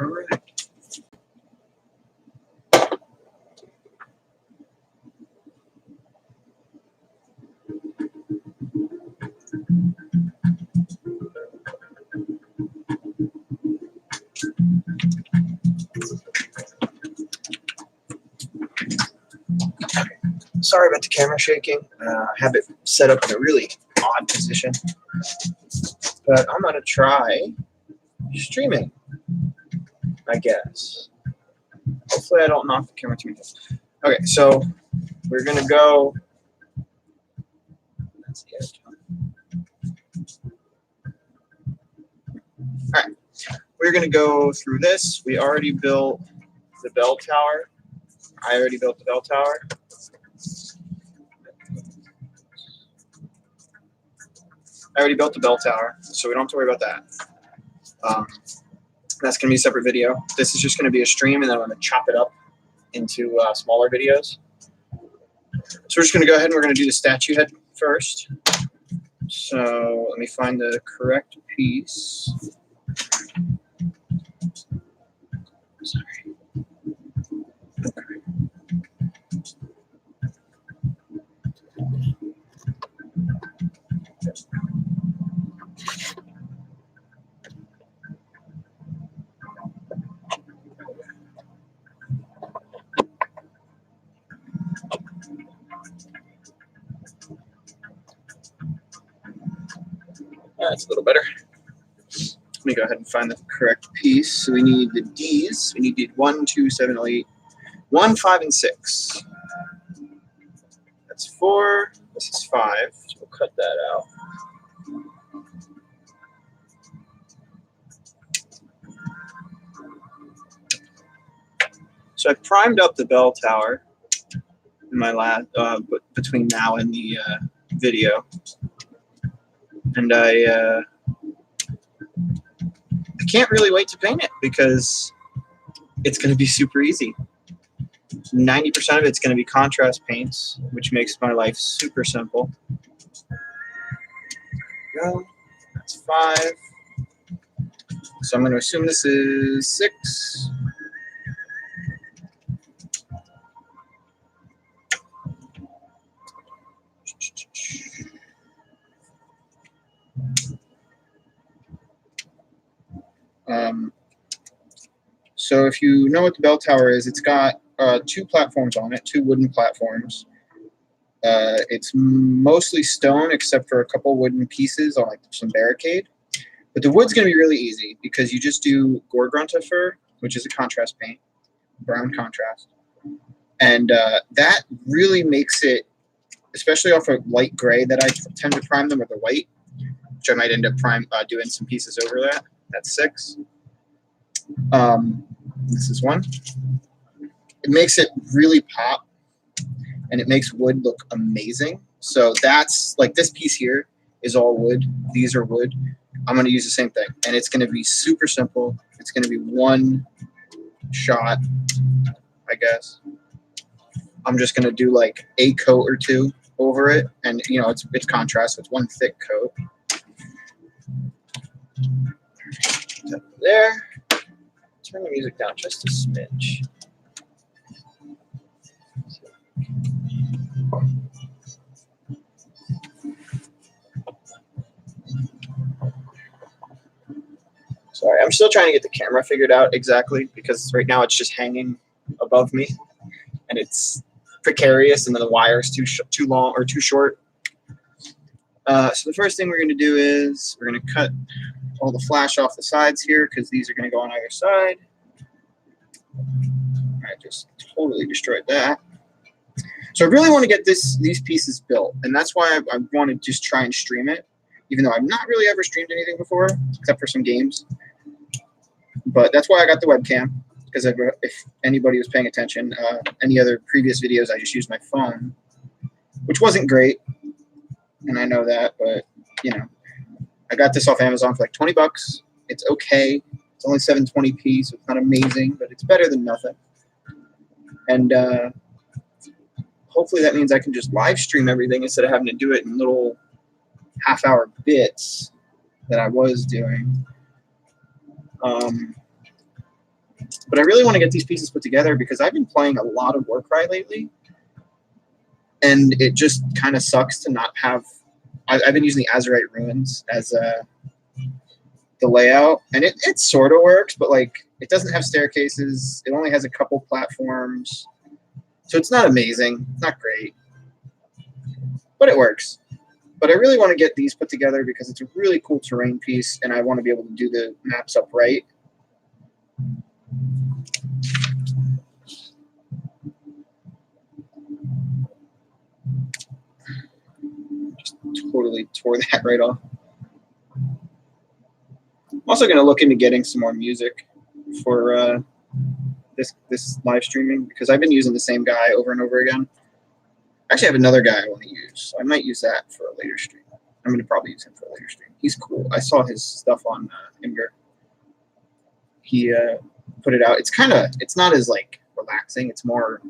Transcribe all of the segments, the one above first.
All right. Sorry about the camera shaking. I have it set up in a really odd position. But I'm going to try streaming, I guess. Hopefully I don't knock the camera too much. Okay, so we're going to go... That's the edge. All right, we're going to go through this. We already built the bell tower. I already built the bell tower. So we don't have to worry about that. That's going to be a separate video. This is just going to be a stream, and then I'm going to chop it up into smaller videos. So we're just going to go ahead and we're going to do the statue head first. So let me find the correct piece. Sorry. That's a little better. Let me go ahead and find the correct piece. So we need the D's. We need 1, 2, 7, 8, 1, 5, and 6. That's 4. This is 5. So we'll cut that out. So I primed up the bell tower in my lab between now and the video, and I can't really wait to paint it because it's going to be super easy. 90% of it's going to be contrast paints, which makes my life super simple. There we go. That's 5. So I'm going to assume this is 6. So if you know what the bell tower is, it's got 2 platforms on it, 2 wooden platforms. It's mostly stone except for a couple wooden pieces on like some barricade. But the wood's going to be really easy because you just do Gorgrunta fur, which is a contrast paint, brown contrast. And that really makes it, especially off of light gray that I tend to prime them with a white, which I might end up doing some pieces over that. That's 6. This is 1. It makes it really pop, and it makes wood look amazing. So that's like this piece here is all wood. These are wood. I'm going to use the same thing, and it's going to be super simple. It's going to be 1 shot, I guess. I'm just going to do like a coat or 2 over it, and you know it's contrast. So it's 1 thick coat. There. Turn the music down just a smidge. Sorry, I'm still trying to get the camera figured out exactly because right now it's just hanging above me and it's precarious, and then the wire is too long or too short. So the first thing we're going to do is we're going to cut all the flash off the sides here because these are going to go on either side. I just totally destroyed that. So I really want to get these pieces built, and that's why I want to just try and stream it, even though I've not really ever streamed anything before, except for some games. But that's why I got the webcam, because if anybody was paying attention, any other previous videos I just used my phone, which wasn't great, and I know that, but you know, I got this off Amazon for like 20 bucks. It's okay. It's only 720p, so it's not amazing, but it's better than nothing. And hopefully that means I can just live stream everything instead of having to do it in little half-hour bits that I was doing. But I really want to get these pieces put together because I've been playing a lot of Warcry lately, and it just kind of sucks to not have. I've been using the Azurite Ruins as the layout, and it sort of works, but like it doesn't have staircases. It only has a couple platforms, so it's not amazing. It's not great, but it works. But I really want to get these put together because it's a really cool terrain piece, and I want to be able to do the maps up right. Just totally tore that right off. I'm also going to look into getting some more music for this live streaming because I've been using the same guy over and over again. Actually, I have another guy I want to use, so I might use that for a later stream. I'm going to probably use him for a later stream. He's cool. I saw his stuff on Imgur. He put it out. It's not as like relaxing. It's more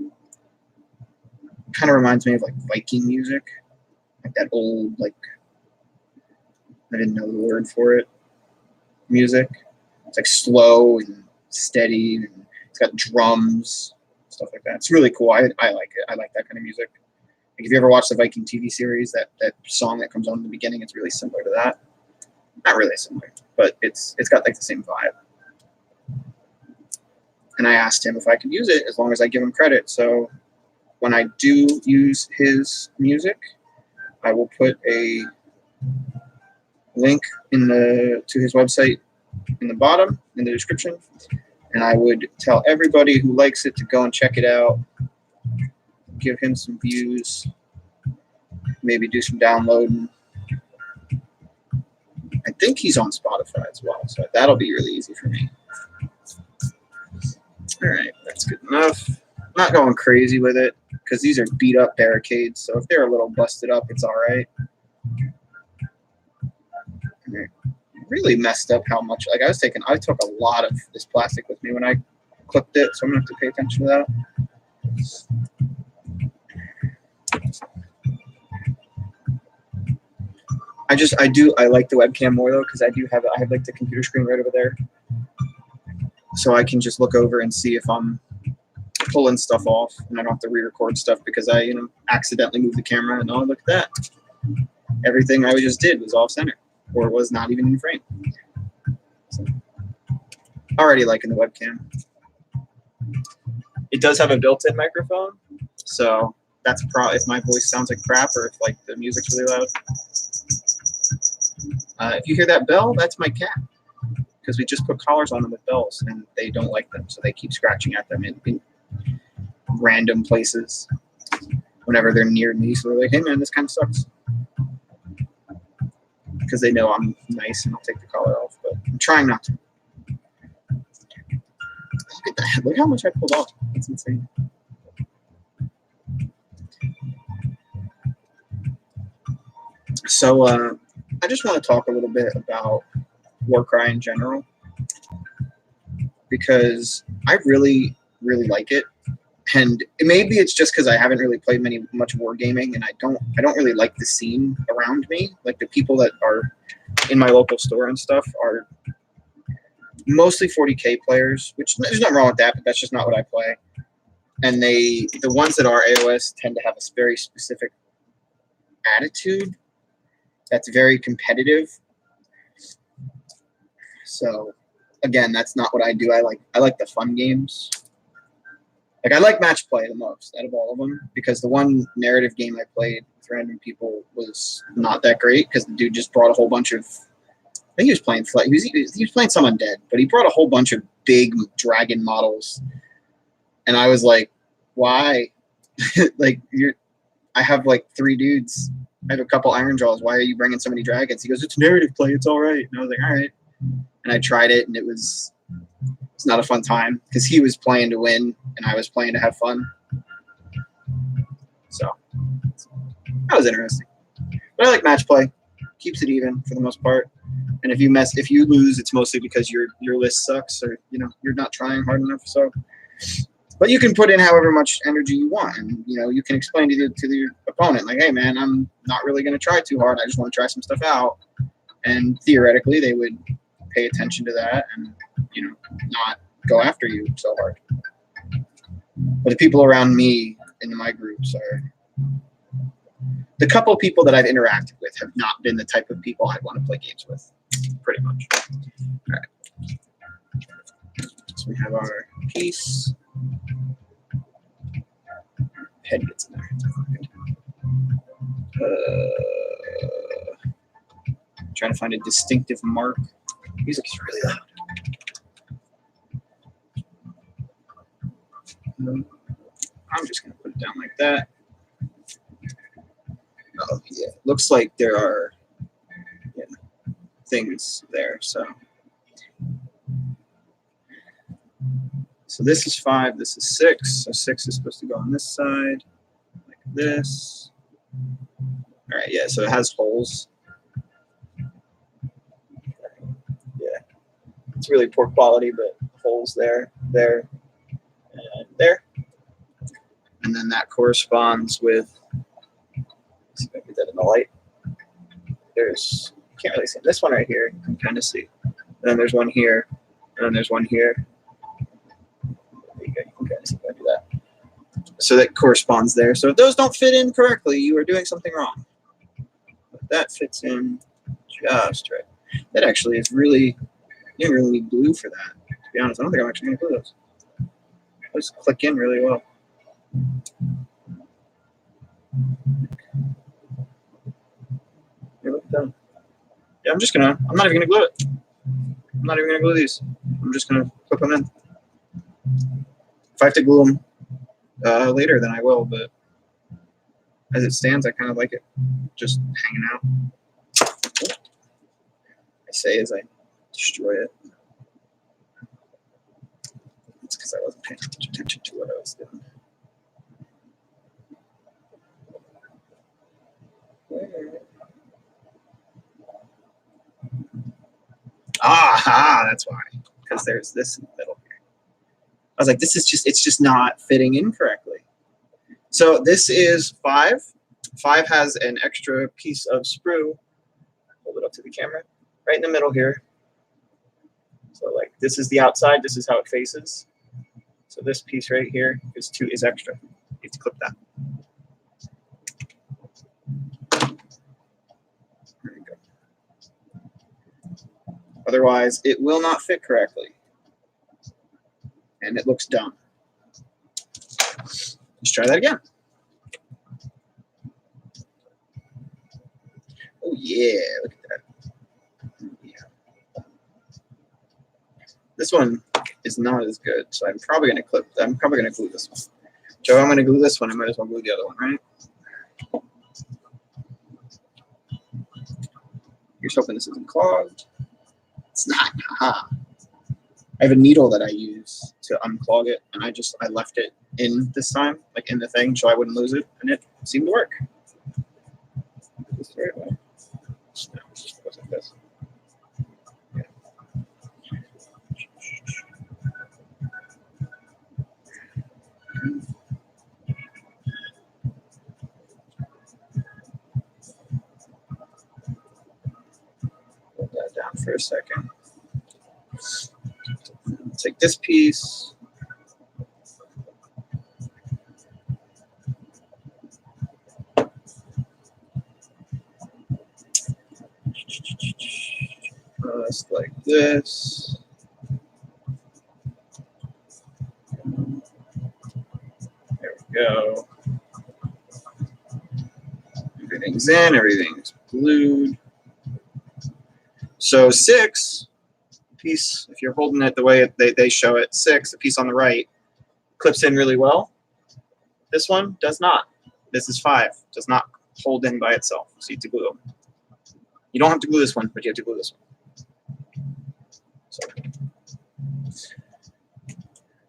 kind of reminds me of like Viking music, like that old like I didn't know the word for it. Music. It's like slow and steady, and it's got drums, stuff like that. It's really cool. I like it. I like that kind of music. Like if you ever watch the Viking TV series, that song that comes on in the beginning, it's really similar to that. Not really similar, but it's got like the same vibe. And I asked him if I could use it as long as I give him credit. So when I do use his music, I will put a link to his website in the bottom in the description, and I would tell everybody who likes it to go and check it out, give him some views, maybe do some downloading. I think he's on Spotify as well, so that'll be really easy for me. All right, that's good enough. I'm not going crazy with it because these are beat up barricades, so if they're a little busted up, it's all right. Really messed up how much, like I took a lot of this plastic with me when I clipped it, so I'm gonna have to pay attention to that. I like the webcam more though, because I have like the computer screen right over there, so I can just look over and see if I'm pulling stuff off, and I don't have to re-record stuff because I accidentally moved the camera, and oh, look at that, everything I just did was off center or was not even in frame. So, already liking the webcam. It does have a built-in microphone, so that's probably if my voice sounds like crap or if like the music's really loud. If you hear that bell, that's my cat, because we just put collars on them with bells, and they don't like them, so they keep scratching at them in random places whenever they're near me. So they're like, "Hey man, this kind of sucks," because they know I'm nice and I'll take the collar off, but I'm trying not to. Look at that! Look how much I pulled off. That's insane. So I just want to talk a little bit about Warcry in general, because I really, really like it. And maybe it's just because I haven't really played much wargaming, and I don't really like the scene around me. Like the people that are in my local store and stuff are mostly 40K players, which there's nothing wrong with that, but that's just not what I play. And the ones that are AOS tend to have a very specific attitude that's very competitive. So again, that's not what I do. I like the fun games. Like I like match play the most out of all of them, because the one narrative game I played with random people was not that great because the dude just brought a whole bunch of. I think he was playing he was playing some undead, but he brought a whole bunch of big dragon models, and I was like, why? Like I have like 3 dudes. I have a couple Iron Jaws. Why are you bringing so many dragons? He goes, it's narrative play. It's all right. And I was like, all right. And I tried it, and it's not a fun time because he was playing to win and I was playing to have fun. So that was interesting. But I like match play. Keeps it even for the most part. And if you lose, it's mostly because your list sucks, or you're not trying hard enough. So, but you can put in however much energy you want, and you can explain to the opponent like, hey man, I'm not really going to try too hard. I just want to try some stuff out. And theoretically, they would pay attention to that and not go after you so hard. But the people around me in my groups are the couple people that I've interacted with have not been the type of people I'd want to play games with, pretty much. All right. So we have our piece. Head gets in there. Trying to find a distinctive mark. Music is really loud. I'm just going to put it down like that. Oh, yeah. Looks like there are things there. So this is 5. This is 6. So 6 is supposed to go on this side, like this. All right. Yeah. So it has holes. Yeah. It's really poor quality, but holes there, there, and there. And then that corresponds with. Let's see if I can get that in the light. There's. Can't really see this one right here. You can kind of see. And then there's one here, and then there's one here. There you go. You can kind of see if I do that. So that corresponds there. So if those don't fit in correctly, you are doing something wrong. But that fits in just right. That actually is really. You don't really need glue for that. To be honest, I don't think I'm actually going to glue those. Those click in really well. Here, look at that. Yeah, I'm not even gonna glue it. I'm not even gonna glue these. I'm just gonna clip them in. If I have to glue them later, then I will, but as it stands, I kind of like it just hanging out. I say as I destroy it. It's because I wasn't paying much attention to what I was doing. That's why. Because there's this in the middle here. I was like, it's just not fitting in correctly. So this is 5. 5 has an extra piece of sprue. Hold it up to the camera. Right in the middle here. So like this is the outside, this is how it faces. So this piece right here is extra. You have to clip that. There you go. Otherwise, it will not fit correctly. And it looks dumb. Let's try that again. Oh yeah, look at that. Yeah. This one is not as good, so I'm probably gonna glue this one. Joe, I'm gonna glue this one, I might as well glue the other one, right? You're just hoping this isn't clogged. It's not. Haha. I have a needle that I use to unclog it, and I left it in this time, like in the thing, so I wouldn't lose it, and it seemed to work. This right away. No, it just goes like this. Yeah. Put that down for a second. Take this piece. Just like this. There we go. Everything's in, everything's glued. So 6, piece, if you're holding it the way they show it, 6, the piece on the right, clips in really well. This one does not. This is 5, does not hold in by itself. So you have to glue them. You don't have to glue this one, but you have to glue this one. So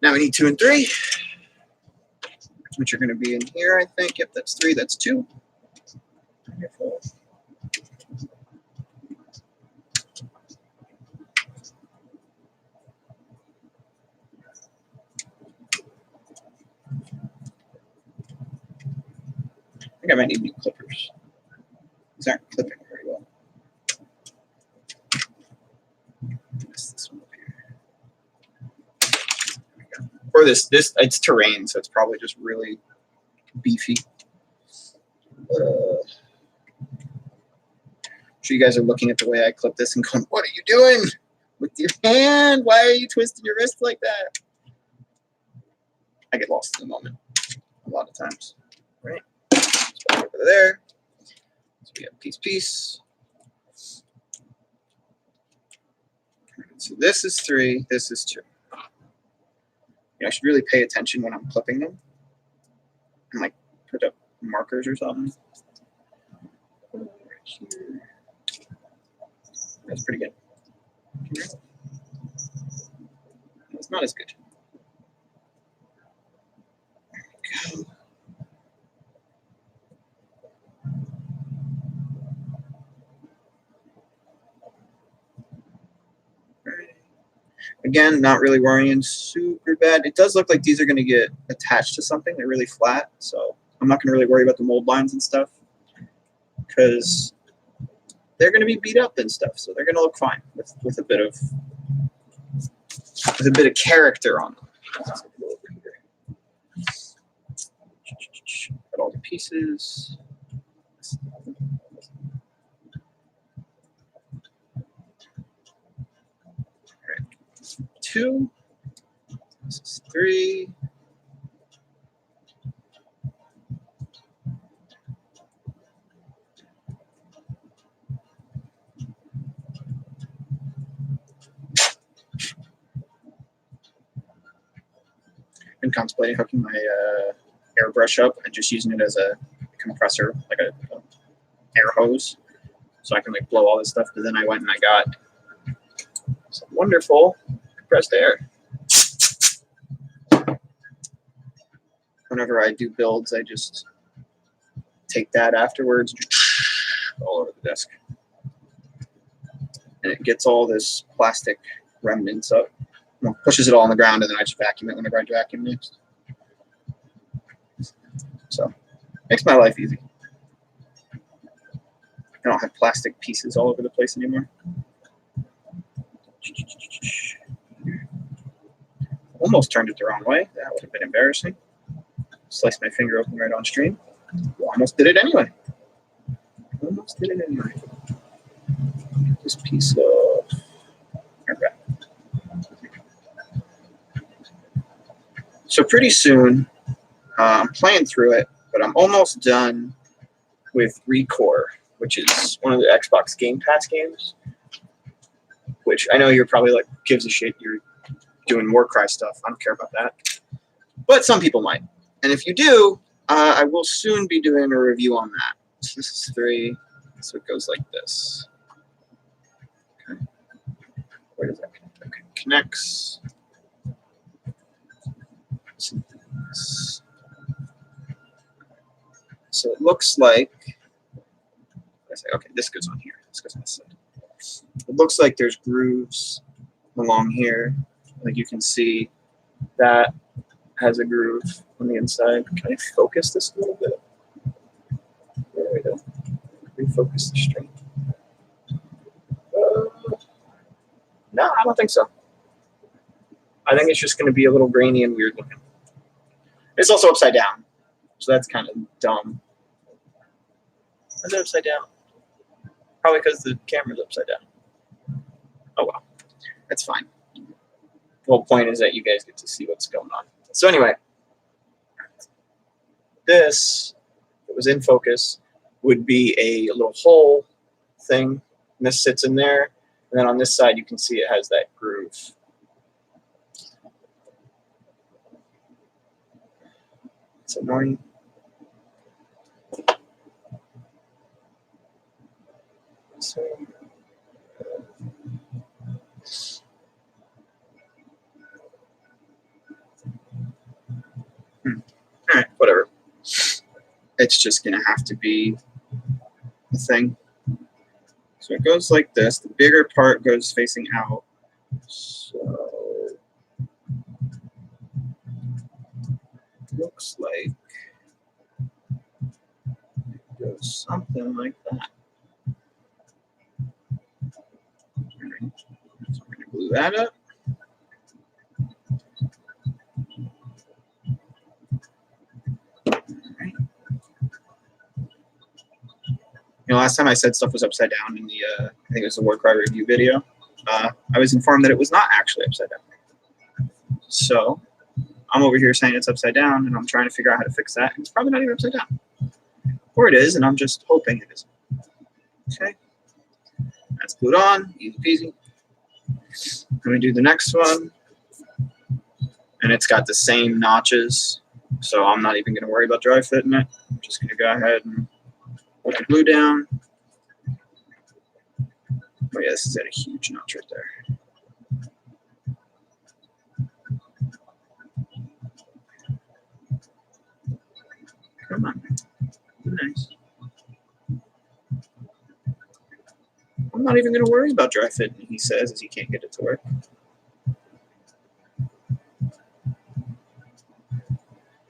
now we need 2 and 3, which are going to be in here, I think. Yep, that's 3, that's 2. Wonderful. I think I might need new clippers. These aren't clipping very well. This one up here. Or this it's terrain, so it's probably just really beefy. Sure you guys are looking at the way I clip this and going, what are you doing with your hand? Why are you twisting your wrist like that? I get lost in the moment a lot of times. Right? So over there. So we have piece. So this is 3, this is 2. I should really pay attention when I'm clipping them. And like put up markers or something. Right here. That's pretty good. It's not as good. There we go. Again, not really worrying super bad. It does look like these are going to get attached to something. They're really flat, so I'm not going to really worry about the mold lines and stuff because they're going to be beat up and stuff. So they're going to look fine with a bit of character on them. Got all the pieces. 2. This is 3. Been contemplating hooking my airbrush up and just using it as a compressor, like a air hose, so I can like blow all this stuff. But then I went and I got some wonderful compressed air. Whenever I do builds, I just take that afterwards, all over the desk, and it gets all this plastic remnants up. Well, pushes it all on the ground, and then I just vacuum it whenever I vacuum next. So, makes my life easy. I don't have plastic pieces all over the place anymore. Almost turned it the wrong way. That would have been embarrassing. Sliced my finger open right on stream. Almost did it anyway. Almost did it anyway. This piece of... Okay. So pretty soon, I'm playing through it, but I'm almost done with Recore, which is one of the Xbox Game Pass games, which I know you're probably like, gives a shit, you're doing Warcry stuff. I don't care about that. But some people might. And if you do, I will soon be doing a review on that. So this is 3, so it goes like this. Okay. Where does that connect? Okay, connects. So it looks like, okay, this goes on here. This goes on this side. It looks like there's grooves along here. Like you can see that has a groove on the inside. Can I focus this a little bit? There we go. Refocus the string. No, I don't think so. I think it's just going to be a little grainy and weird looking. It's also upside down, so that's kind of dumb. Why is it upside down? Probably because the camera's upside down. Oh well, that's fine. The whole point is that you guys get to see what's going on. So anyway, this, if it was in focus, would be a little hole thing, and this sits in there, and then on this side you can see it has that groove. It's annoying. So, all right, whatever. It's just gonna have to be a thing. So it goes like this. The bigger part goes facing out. So looks like it goes something like that. So we're gonna glue that up. You know, last time I said stuff was upside down in the, I think it was the Warcry review video, I was informed that it was not actually upside down. So I'm over here saying it's upside down, and I'm trying to figure out how to fix that. And it's probably not even upside down. Or it is, and I'm just hoping it isn't. Okay. That's glued on, easy peasy. Let me do the next one. And it's got the same notches, so I'm not even going to worry about dry fitting it. I'm just going to go ahead and put the glue down. Oh yeah, this is at a huge notch right there. Come on. Nice. I'm not even going to worry about dry fitting, he says, as he can't get it to work.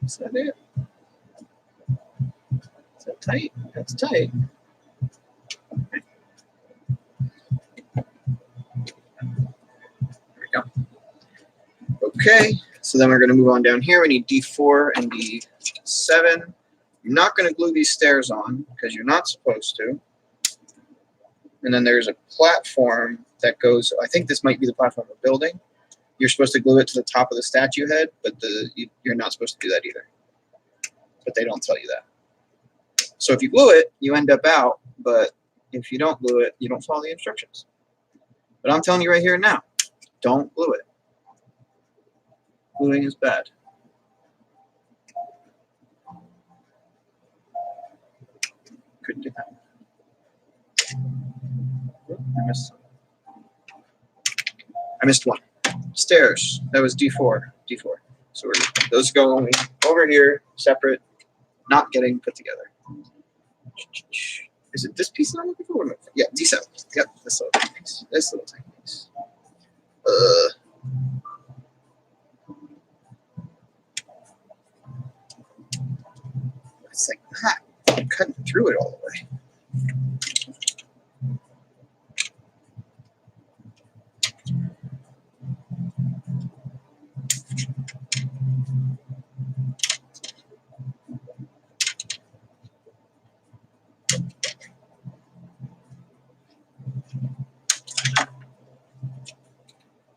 Is that it? Is that tight? That's tight. Okay. There we go. Okay, so then we're going to move on down here. We need D4 and D7. You're not going to glue these stairs on because you're not supposed to. And then there's a platform that goes, I think this might be the platform of a building. You're supposed to glue it to the top of the statue head, but you're not supposed to do that either. But they don't tell you that. So if you glue it, you end up out, but if you don't glue it, you don't follow the instructions. But I'm telling you right here and now, don't glue it. Gluing is bad. Couldn't do that. I missed one. Stairs. That was D4. D4. So those go only over here, separate, not getting put together. Is it this piece that I'm looking for? Yeah, D7. Yep, this little piece. This little tiny piece. It's like not cutting through it all the way.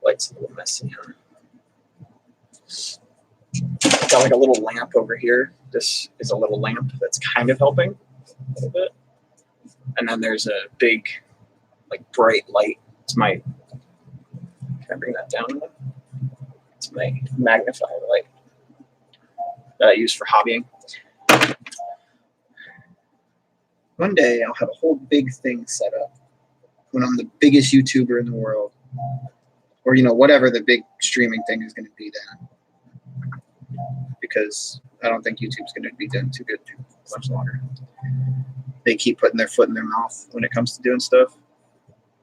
Light's a little messy, huh? Got like a little lamp over here. This is a little lamp that's kind of helping a little bit. And then there's a big, like, bright light. It's my, can I bring that down a bit? It's my magnifier light that I use for hobbying. One day I'll have a whole big thing set up when I'm the biggest YouTuber in the world. Or, you know, whatever the big streaming thing is going to be then. Because I don't think YouTube's going to be done too good much longer. They keep putting their foot in their mouth when it comes to doing stuff.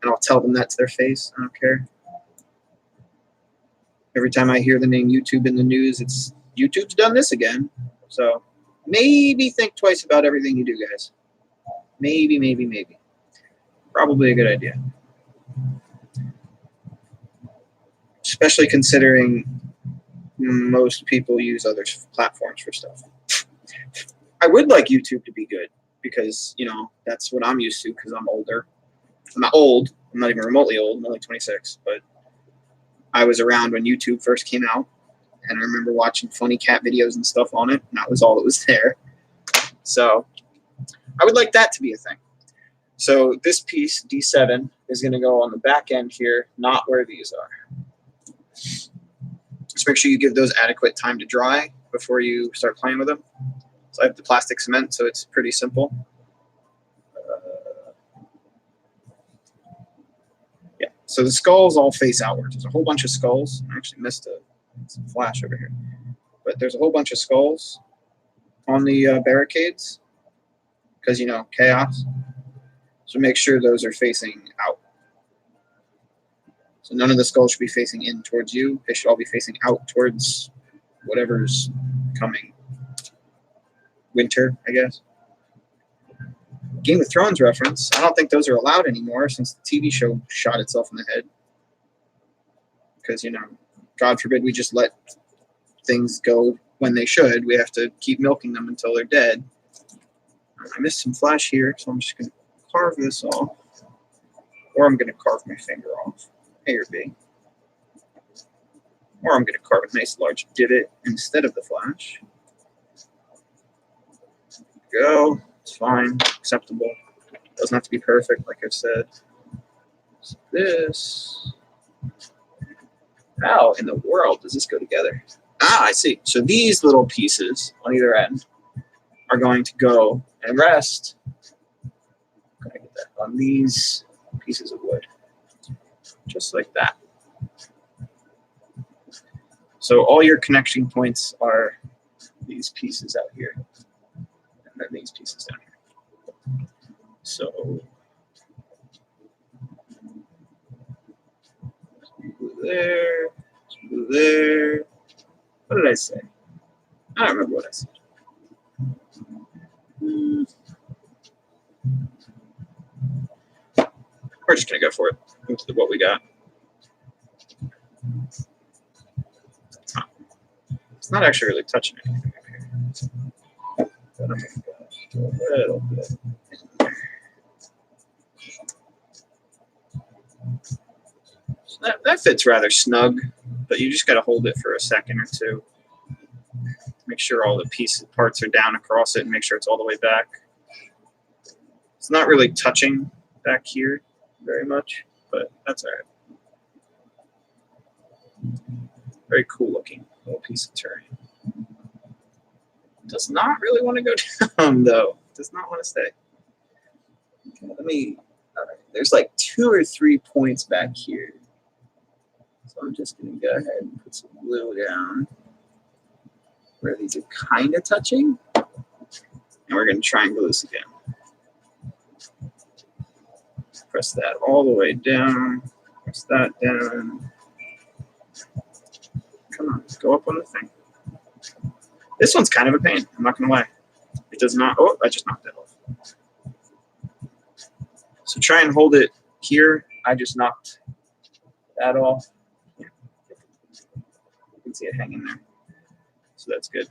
And I'll tell them that to their face. I don't care. Every time I hear the name YouTube in the news, it's YouTube's done this again. So maybe think twice about everything you do, guys. Maybe, maybe, maybe. Probably a good idea. Especially considering most people use other platforms for stuff. I would like YouTube to be good because, you know, that's what I'm used to because I'm older. I'm not old. I'm not even remotely old. I'm only 26. But I was around when YouTube first came out. And I remember watching funny cat videos and stuff on it. And that was all that was there. So I would like that to be a thing. So this piece, D7, is going to go on the back end here, not where these are. Just make sure you give those adequate time to dry before you start playing with them. So I have the plastic cement, so it's pretty simple. Yeah, so the skulls all face outwards. There's a whole bunch of skulls. I actually missed some flash over here. But there's a whole bunch of skulls on the barricades because, you know, chaos. So make sure those are facing out. So none of the skulls should be facing in towards you. They should all be facing out towards whatever's coming. Winter, I guess. Game of Thrones reference. I don't think those are allowed anymore since the TV show shot itself in the head. Because, you know, God forbid we just let things go when they should. We have to keep milking them until they're dead. I missed some flash here, so I'm just going to carve this off, or I'm going to carve my finger off, A or B. Or I'm going to carve a nice large divot instead of the flash. Go. It's fine. Acceptable. Doesn't have to be perfect, like I've said. So this. How in the world does this go together? Ah, I see. So these little pieces on either end are going to go and rest on these pieces of wood. Just like that. So all your connection points are these pieces out here, and then these pieces down here. So there, there. What did I say? I don't remember what I said. We're just gonna go for it. Into what we got. It's not actually really touching anything up here. But I'm gonna go a little bit. So that fits rather snug, but you just got to hold it for a second or two. Make sure all the parts are down across it and make sure it's all the way back. It's not really touching back here very much, but that's all right. Very cool looking little piece of terrain. Does not really want to go down though. Does not want to stay. Okay, all right. There's like 2 or 3 points back here. So I'm just going to go ahead and put some glue down where these are kind of touching. And we're going to triangle this again. Press that all the way down. Press that down. Come on, go up on the thing. This one's kind of a pain, I'm not going to lie. It does not, oh, I just knocked that off. So try and hold it here. I just knocked that off. You can see it hanging there. So that's good.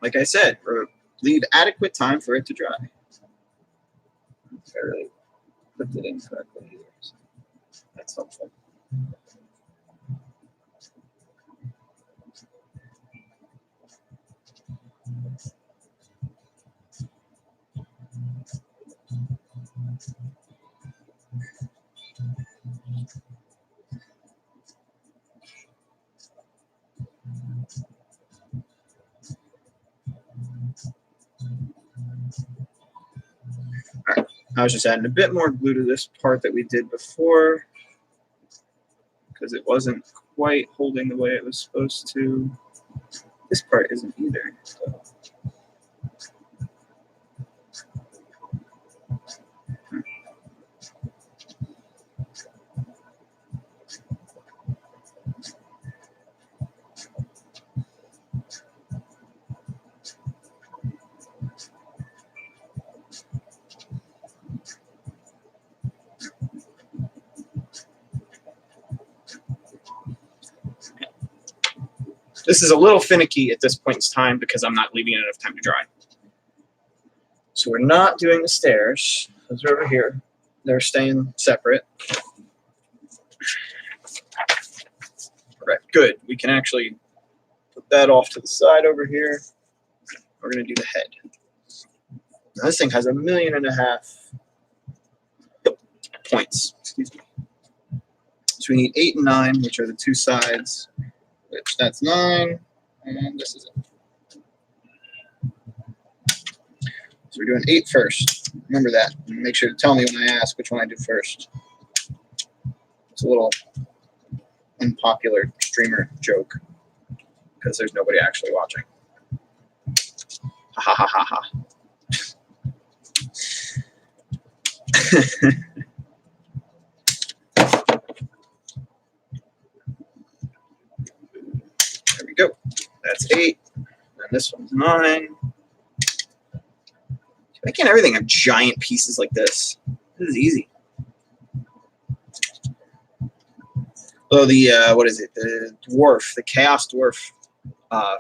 Like I said, leave adequate time for it to dry. I really put it in correctly here. So that's helpful. All right, I was just adding a bit more glue to this part that we did before because it wasn't quite holding the way it was supposed to. This part isn't either. So. This is a little finicky at this point in time because I'm not leaving it enough time to dry. So we're not doing the stairs. Those are over here. They're staying separate. All right, good. We can actually put that off to the side over here. We're going to do the head. Now this thing has 1.5 million points. Excuse me. So we need 8 and 9, which are the 2 sides. Which that's 9, and this is it. So we're doing 8 first. Remember that. Make sure to tell me when I ask which one I do first. It's a little unpopular streamer joke because there's nobody actually watching. Ha ha ha ha ha. There we go. That's 8. And this one's 9. Why can't everything have giant pieces like this? This is easy. Oh, the what is it? The dwarf, the chaos dwarf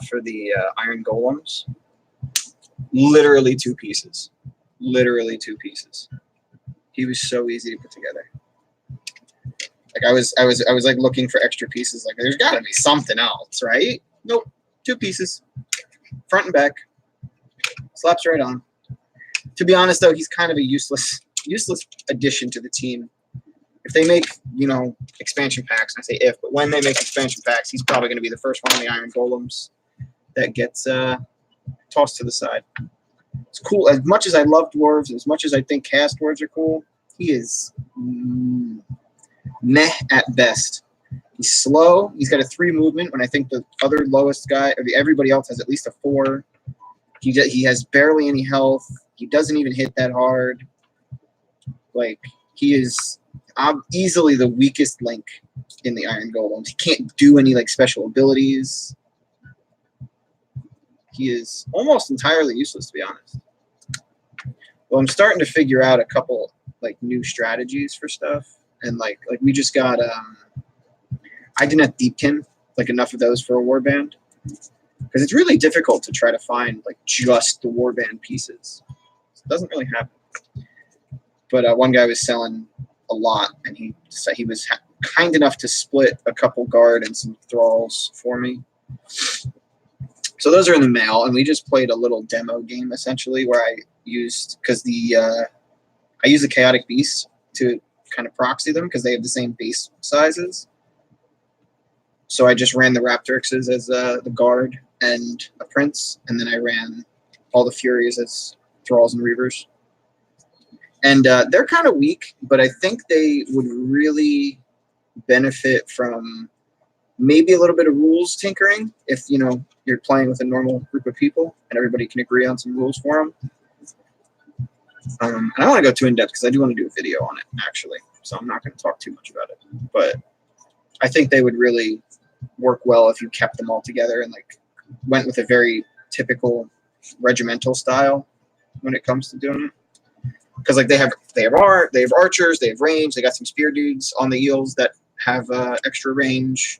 for the iron golems. Literally 2 pieces. Literally 2 pieces. He was so easy to put together. Like I was like looking for extra pieces. Like there's got to be something else, right? Nope. 2 pieces, front and back. Slaps right on. To be honest, though, he's kind of a useless addition to the team. If they make, you know, expansion packs, I say if, but when they make expansion packs, he's probably going to be the first one of the Iron Golems that gets tossed to the side. It's cool. As much as I love dwarves, as much as I think chaos dwarves are cool, he is meh at best. He's slow. He's got a 3 movement when I think the other lowest guy, or everybody else has at least a 4. He has barely any health. He doesn't even hit that hard. Like, he is easily the weakest link in the Iron Golems. He can't do any, like, special abilities. He is almost entirely useless, to be honest. Well, I'm starting to figure out a couple, like, new strategies for stuff. And, like we just got, I did not deep him, like, enough of those for a warband. Because it's really difficult to try to find, like, just the warband pieces. It doesn't really happen. But one guy was selling a lot, and he was kind enough to split a couple guard and some thralls for me. So those are in the mail, and we just played a little demo game, essentially, where I used, because I use the Chaotic Beasts to kind of proxy them, because they have the same base sizes. So I just ran the Raptorixes as the guard and a prince, and then I ran all the Furies as thralls and reavers. And they're kind of weak, but I think they would really benefit from maybe a little bit of rules tinkering if, you know, you're playing with a normal group of people and everybody can agree on some rules for them. I don't want to go too in-depth because I do want to do a video on it, actually. So I'm not going to talk too much about it. But I think they would really work well if you kept them all together and, like, went with a very typical regimental style when it comes to doing it. Because, like, they have archers, they have range, they got some spear dudes on the eels that have extra range.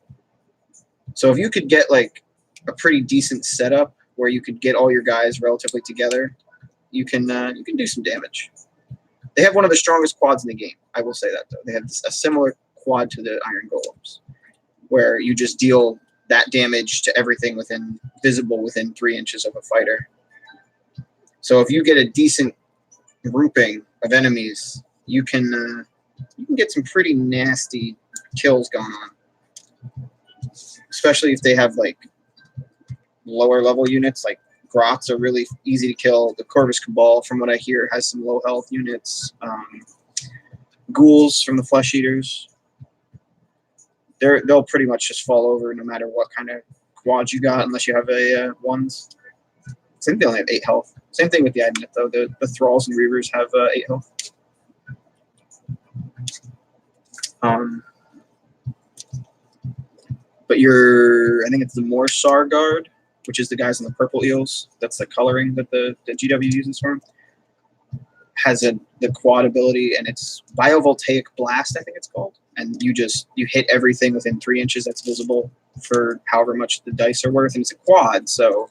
So if you could get, like, a pretty decent setup where you could get all your guys relatively together, you can do some damage. They have one of the strongest quads in the game. I will say that, though. They have a similar quad to the Iron Golems, where you just deal that damage to everything visible within 3 inches of a fighter. So if you get a decent grouping of enemies, you can get some pretty nasty kills going on. Especially if they have, like, lower level units, like Grots are really easy to kill. The Corvus Cabal, from what I hear, has some low health units. Ghouls from the Flesh Eaters, they'll pretty much just fall over no matter what kind of quads you got, unless you have a ones. I think they only have 8 health. Same thing with the Admit, though. The Thralls and Reavers have 8 health. But I think it's the Morsar Guard, which is the guys in the purple eels. That's the coloring that the GW uses for them. Has the quad ability, and it's Biovoltaic Blast, I think it's called. And you hit everything within 3 inches that's visible for however much the dice are worth. And it's a quad, so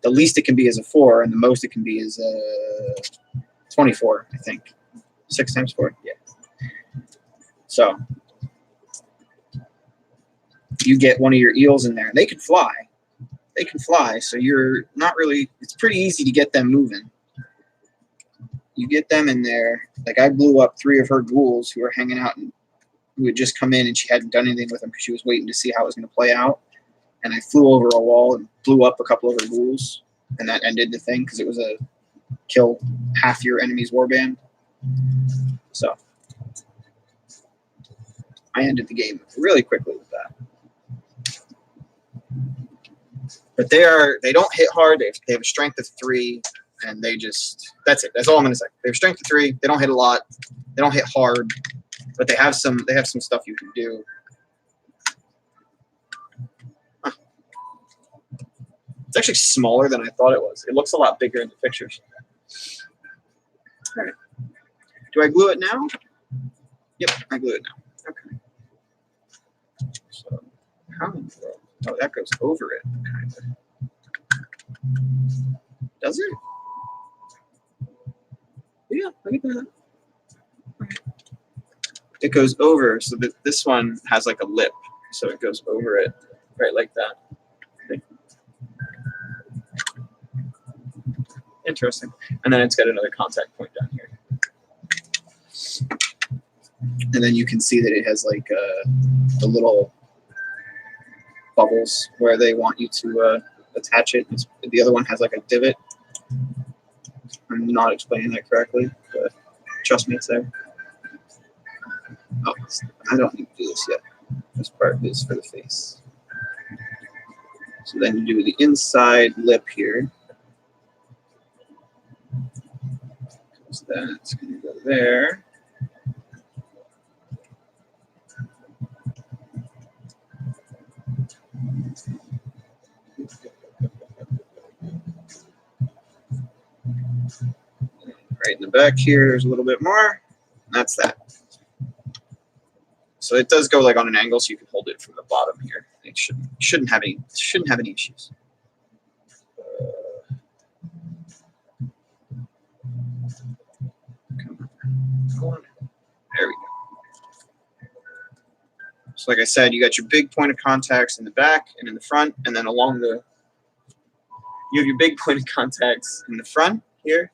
the least it can be is a 4, and the most it can be is 24, I think. 6 times 4, yeah. So you get one of your eels in there, and they can fly. They can fly, so you're not really. It's pretty easy to get them moving. You get them in there. Like, I blew up 3 of her ghouls who were hanging out and who had just come in, and she hadn't done anything with them because she was waiting to see how it was going to play out. And I flew over a wall and blew up a couple of her ghouls, and that ended the thing because it was a kill half your enemy's warband. So I ended the game really quickly with that. But they don't hit hard. They have a strength of 3, and that's it. That's all I'm gonna say. They have strength of 3. They don't hit a lot. They don't hit hard, but they have some stuff you can do. Huh. It's actually smaller than I thought it was. It looks a lot bigger in the pictures. All right. Do I glue it now? Yep, I glue it now. Okay. So how? Oh, that goes over it, kind of. Does it? Yeah, look at that. It goes over, so that this one has like a lip, so it goes over it, right, like that. Okay. Interesting. And then it's got another contact point down here. And then you can see that it has like the little bubbles where they want you to attach it. The other one has like a divot. I'm not explaining that correctly, but trust me, it's there. Oh, I don't need to do this yet. This part is for the face. So then you do the inside lip here. So that's going to go there. Right in the back here, there's a little bit more. That's that. So it does go like on an angle, so you can hold it from the bottom here. It shouldn't have any issues. Come on. There we go. So like I said, you got your big point of contacts in the back and in the front, and then along the you have your big point of contacts in the front here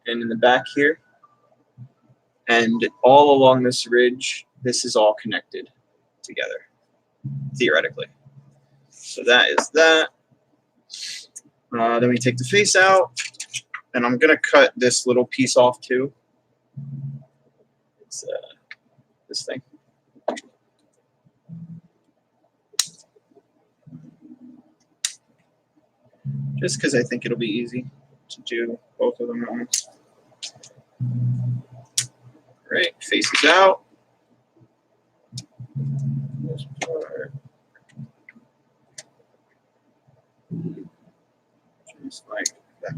and in the back here. And all along this ridge, this is all connected together, theoretically. So that is that. Then we take the face out, and I'm going to cut this little piece off too. It's this thing. Just because I think it'll be easy to do both of them at once. Right, faces out. This part. Just like that.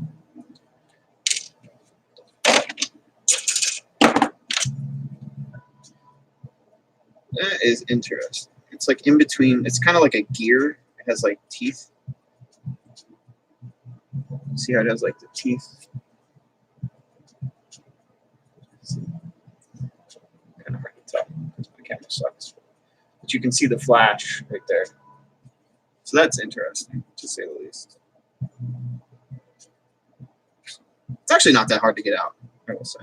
That is interesting. It's like in between. It's kind of like a gear. It has like teeth. See how it has like the teeth? Kind of hard to tell because my camera sucks. But you can see the flash right there. So that's interesting, to say the least. It's actually not that hard to get out, I will say.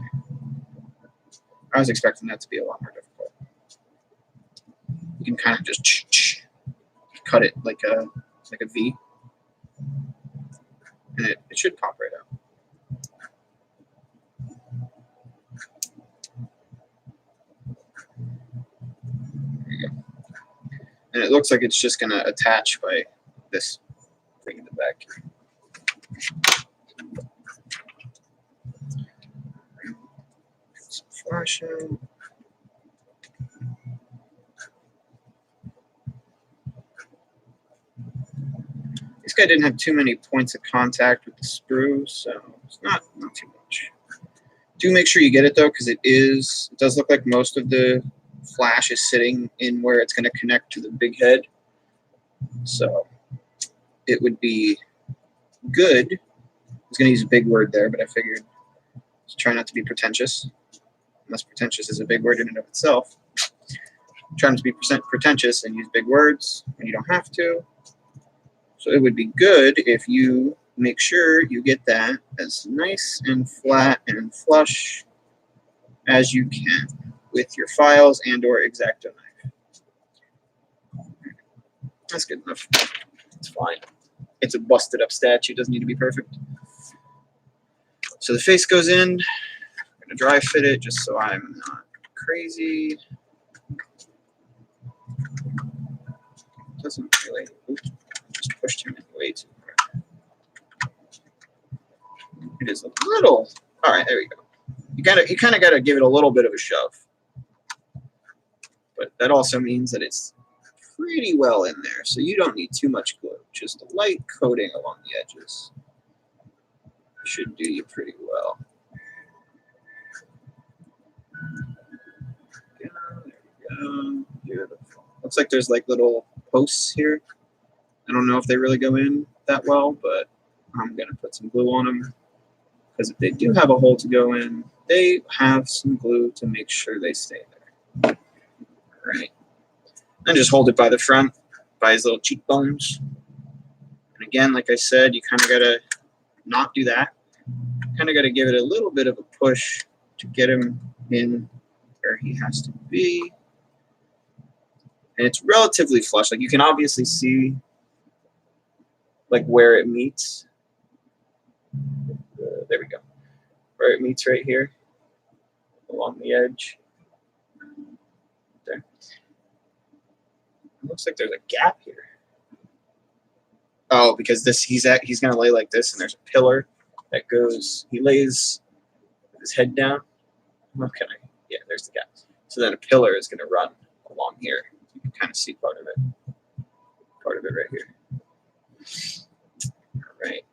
I was expecting that to be a lot more difficult. You can kind of just cut it like a V, and it should pop right out. There you go. And it looks like it's just going to attach by this thing in the back. Some flashing. This guy didn't have too many points of contact with the sprue, so it's not too much. Do make sure you get it though, because it does look like most of the flash is sitting in where it's going to connect to the big head. So it would be good. I was going to use a big word there, but I figured try not to be pretentious, unless pretentious is a big word in and of itself. Trying to be pretentious and use big words when you don't have to. So it would be good if you make sure you get that as nice and flat and flush as you can with your files and or X-Acto knife. That's good enough. It's fine. It's a busted up statue. It doesn't need to be perfect. So the face goes in. I'm going to dry fit it just so I'm not crazy. Doesn't really. Oops, just pushed him in way too hard. It is a little. All right, there we go. You kind of got to give it a little bit of a shove, but that also means that it's pretty well in there, so you don't need too much glue. Just a light coating along the edges should do you pretty well. Yeah, there we go. Beautiful. Looks like there's like little posts here. I don't know if they really go in that well, but I'm gonna put some glue on them Because if they do have a hole to go in, they have some glue to make sure they stay there. Right. And just hold it by the front, by his little cheekbones. And again, like I said, you kind of got to not do that. Kind of got to give it a little bit of a push to get him in where he has to be. And it's relatively flush. Like you can obviously see like where it meets. There we go. Where it meets right here along the edge. There. It looks like there's a gap here. Oh, because he's gonna lay like this, and there's a pillar that goes. He lays his head down. What can I? Yeah, there's the gap. So then a pillar is gonna run along here. You can kind of see part of it right here. All right,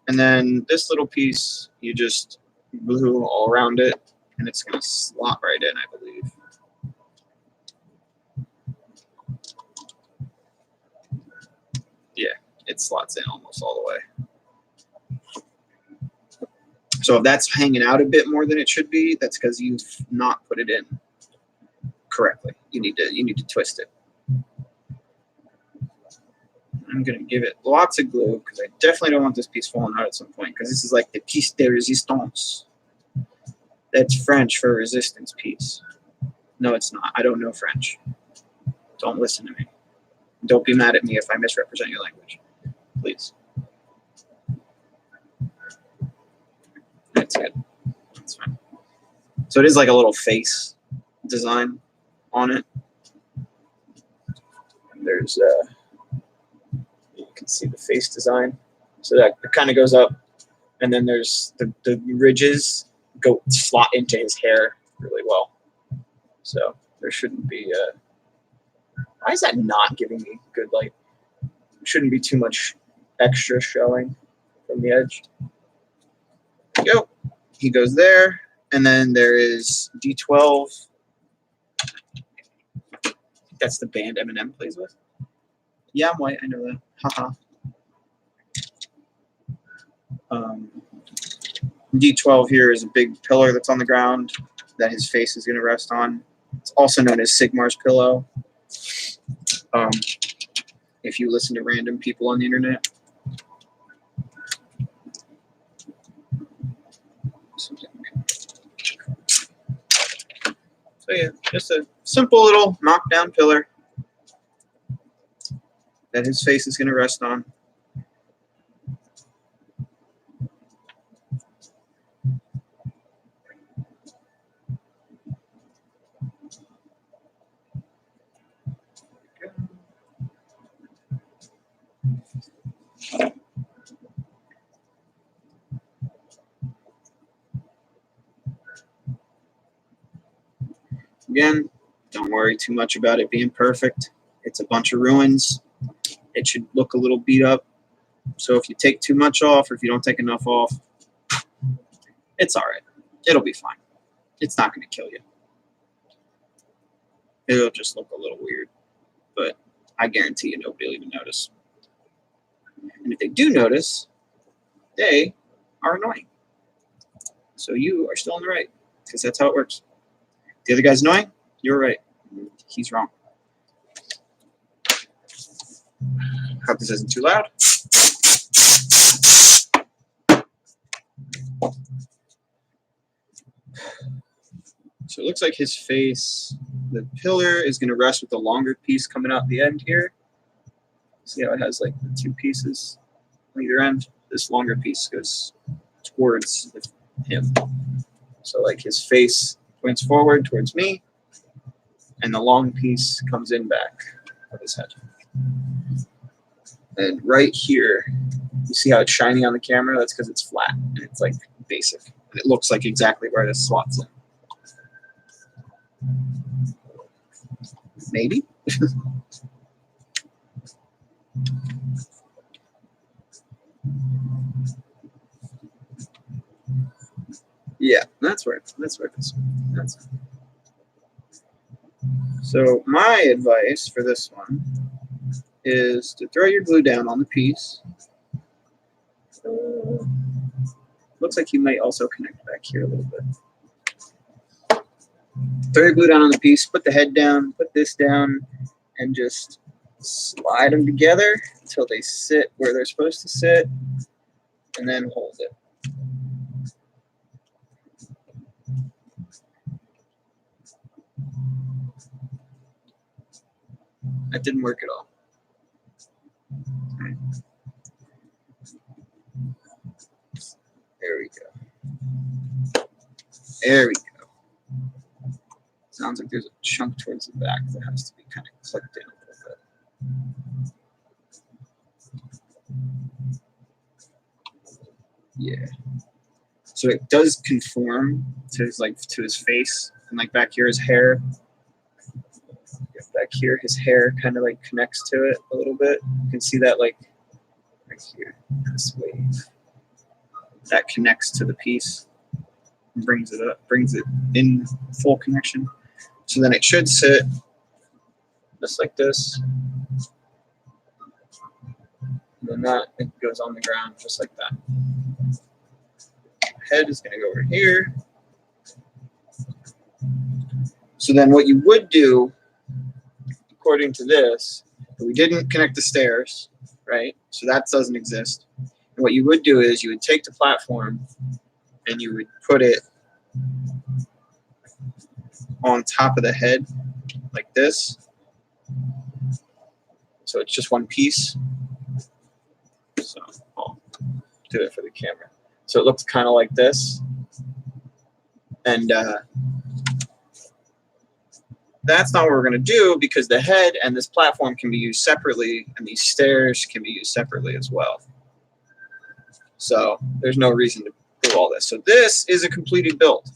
and then this little piece, you just glue all around it, and it's gonna slot right in, I believe. Yeah, it slots in almost all the way. So if that's hanging out a bit more than it should be, that's because you've not put it in correctly. You need to twist it. I'm gonna give it lots of glue because I definitely don't want this piece falling out at some point, because this is like the piece de resistance. That's French for resistance piece. No, it's not. I don't know French. Don't listen to me. Don't be mad at me if I misrepresent your language, please. That's good. That's fine. So it is like a little face design on it. And there's you can see the face design. So that it kind of goes up, and then there's the ridges go slot into his hair really well. So there shouldn't be why is that not giving me good light? Shouldn't be too much extra showing from the edge. There you go. He goes there, and then there is D12. That's the band Eminem plays with. Yeah, I'm white. I know that. Haha. D12 here is a big pillar that's on the ground that his face is going to rest on. It's also known as Sigmar's pillow. If you listen to random people on the internet. So yeah, just a simple little knockdown pillar that his face is going to rest on. Again, don't worry too much about it being perfect. It's a bunch of ruins. It should look a little beat up. So if you take too much off, or if you don't take enough off, it's all right. It'll be fine. It's not going to kill you. It'll just look a little weird, but I guarantee you nobody will even notice. And if they do notice, they are annoying. So you are still on the right, because that's how it works. The other guy's annoying, you're right. He's wrong. Hope this isn't too loud. So it looks like his face, the pillar is going to rest with the longer piece coming out the end here. See how it has like the two pieces on either end? This longer piece goes towards him. So like his face points forward towards me, and the long piece comes in back of his head. And right here, you see how it's shiny on the camera? That's because it's flat, and it's like basic. And it looks like exactly where this slots in. Maybe? Yeah, that's where it is. So my advice for this one is to throw your glue down on the piece looks like you might also connect back here a little bit. Throw your glue down on the piece, put the head down, put this down, and just slide them together until they sit where they're supposed to sit, and then hold it. That didn't work at all. There we go. There we go. Sounds like there's a chunk towards the back that has to be kind of clipped in a little bit. Yeah. So it does conform to his face, and like back here his hair. Back here his hair kind of like connects to it a little bit. You can see that like right here, this wave. That connects to the piece, and brings it in full connection. So then it should sit just like this. And then that it goes on the ground just like that. Head is going to go over here. So then what you would do, according to this, we didn't connect the stairs, right? So that doesn't exist. And what you would do is you would take the platform and you would put it on top of the head like this. So it's just one piece. So I'll do it for the camera. So it looks kind of like this. And that's not what we're going to do, because the head and this platform can be used separately, and these stairs can be used separately as well. So there's no reason to do all this. So this is a completed build.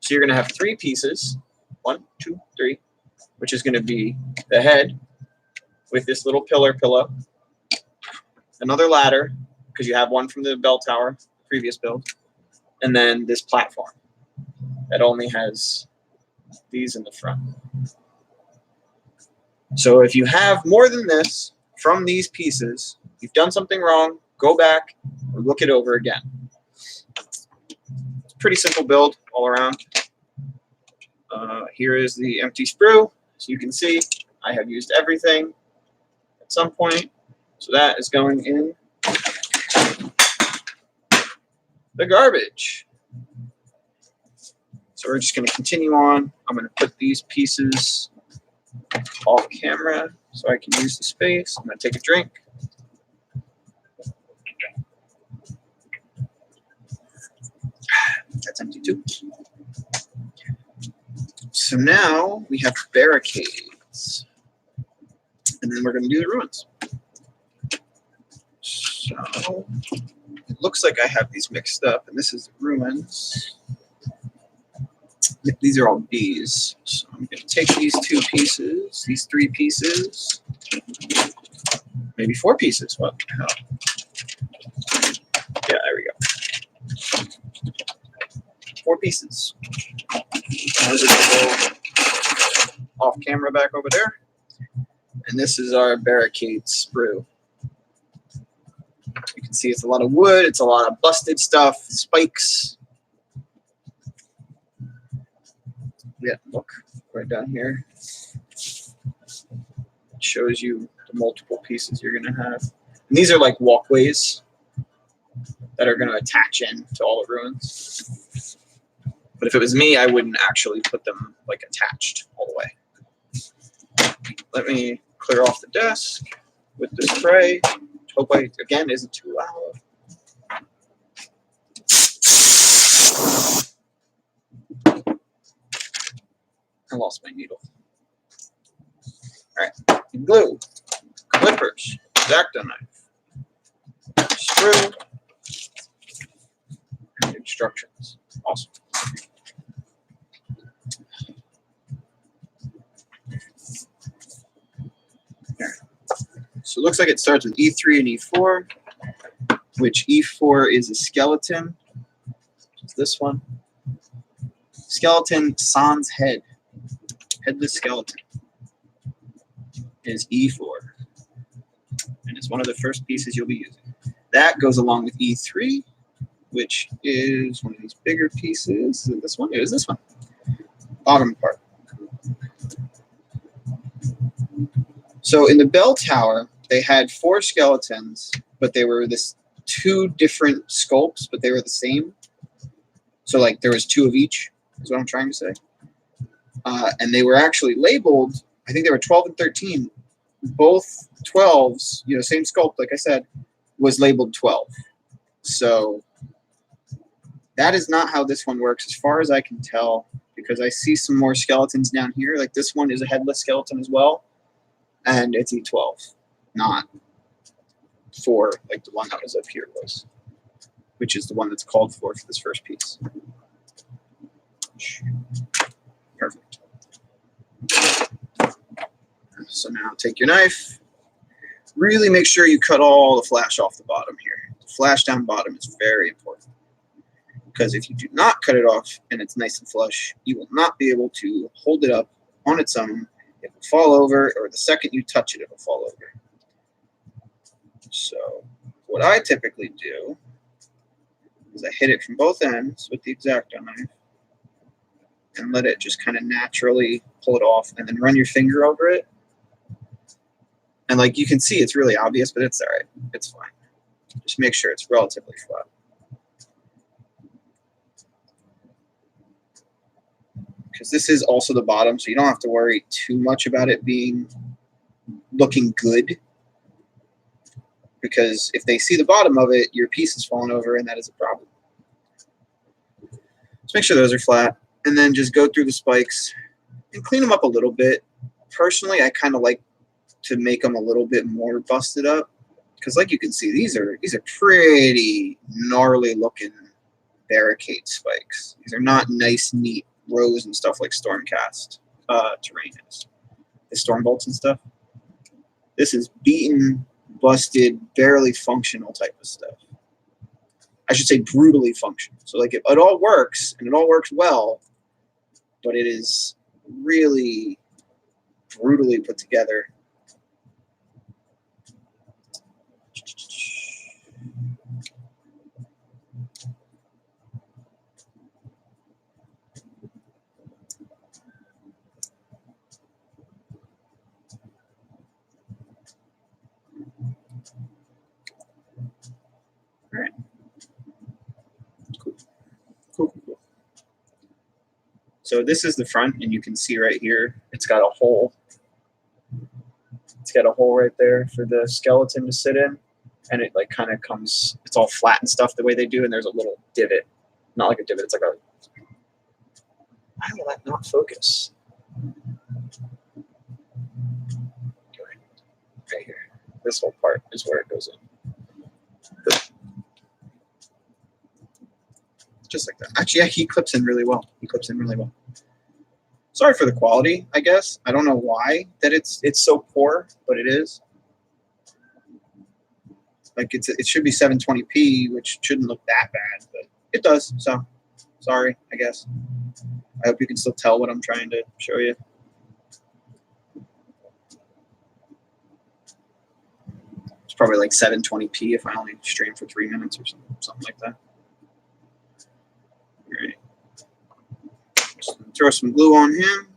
So you're going to have 3 pieces, 1, 2, 3, which is going to be the head with this little pillow, another ladder, because you have one from the bell tower, previous build, and then this platform that only has these in the front. So if you have more than this from these pieces, you've done something wrong, go back or look it over again. It's a pretty simple build all around. Here is the empty sprue. So you can see I have used everything at some point. So that is going in the garbage. So we're just going to continue on. I'm going to put these pieces off camera so I can use the space. I'm going to take a drink. That's empty too. So now we have barricades. And then we're going to do the ruins. So it looks like I have these mixed up, and this is the ruins. These are all B's. So I'm going to take these 2 pieces, these 3 pieces, maybe 4 pieces. What the hell? Yeah, there we go. 4 pieces. Those are going to go off camera back over there. And this is our barricade sprue. You can see it's a lot of wood, it's a lot of busted stuff, spikes. Yeah, look, right down here. It shows you the multiple pieces you're going to have. And these are like walkways that are going to attach in to all the ruins. But if it was me, I wouldn't actually put them like attached all the way. Let me clear off the desk with the spray. Hope I, again, isn't too loud. I lost my needle. All right, glue, clippers, X-Acto knife, sprue, and instructions. Awesome. There. So it looks like it starts with E3 and E4, which E4 is a skeleton. It's this one. Skeleton sans head. Headless skeleton is E4. And it's one of the first pieces you'll be using. That goes along with E3. which is one of these bigger pieces. Is it this one? It is this one. Bottom part. So in the bell tower, they had 4 skeletons, but they were this 2 different sculpts, but they were the same. So like there was 2 of each, is what I'm trying to say. And they were actually labeled, I think they were 12 and 13. Both 12s, you know, same sculpt, like I said, was labeled 12. So that is not how this one works, as far as I can tell, because I see some more skeletons down here. Like this one is a headless skeleton as well, and it's E12, not 4 like the one that was up here was, which is the one that's called for this first piece. Perfect. So now take your knife. Really make sure you cut all the flash off the bottom here. The flash down bottom is very important, because if you do not cut it off and it's nice and flush, you will not be able to hold it up on its own. It will fall over, or the second you touch it, it will fall over. So what I typically do is I hit it from both ends with the X-Acto knife and let it just kind of naturally pull it off, and then run your finger over it. And like you can see, it's really obvious, but it's all right. It's fine. Just make sure it's relatively flat. Because this is also the bottom, so you don't have to worry too much about it looking good. Because if they see the bottom of it, your piece is falling over, and that is a problem. Just make sure those are flat, and then just go through the spikes and clean them up a little bit. Personally, I kind of like to make them a little bit more busted up, because like you can see, these are pretty gnarly looking barricade spikes. These are not nice, neat rows and stuff like Stormcast terrain is. The storm bolts and stuff. This is beaten, busted, barely functional type of stuff. I should say brutally functional. So like it all works, and it all works well, but it is really brutally put together. All right. Cool. So this is the front, and you can see right here, it's got a hole. It's got a hole right there for the skeleton to sit in, and it like kind of comes, it's all flat and stuff the way they do, and there's a little divot. Not like a divot, it's like a, why will that not focus? Right here. This whole part is where it goes in. Just like that. Actually, yeah, he clips in really well. Sorry for the quality, I guess. I don't know why that it's so poor, but it is. Like it should be 720p, which shouldn't look that bad, but it does. So sorry, I guess. I hope you can still tell what I'm trying to show you. It's probably like 720p if I only stream for 3 minutes or something like that. All right. Just throw some glue on him.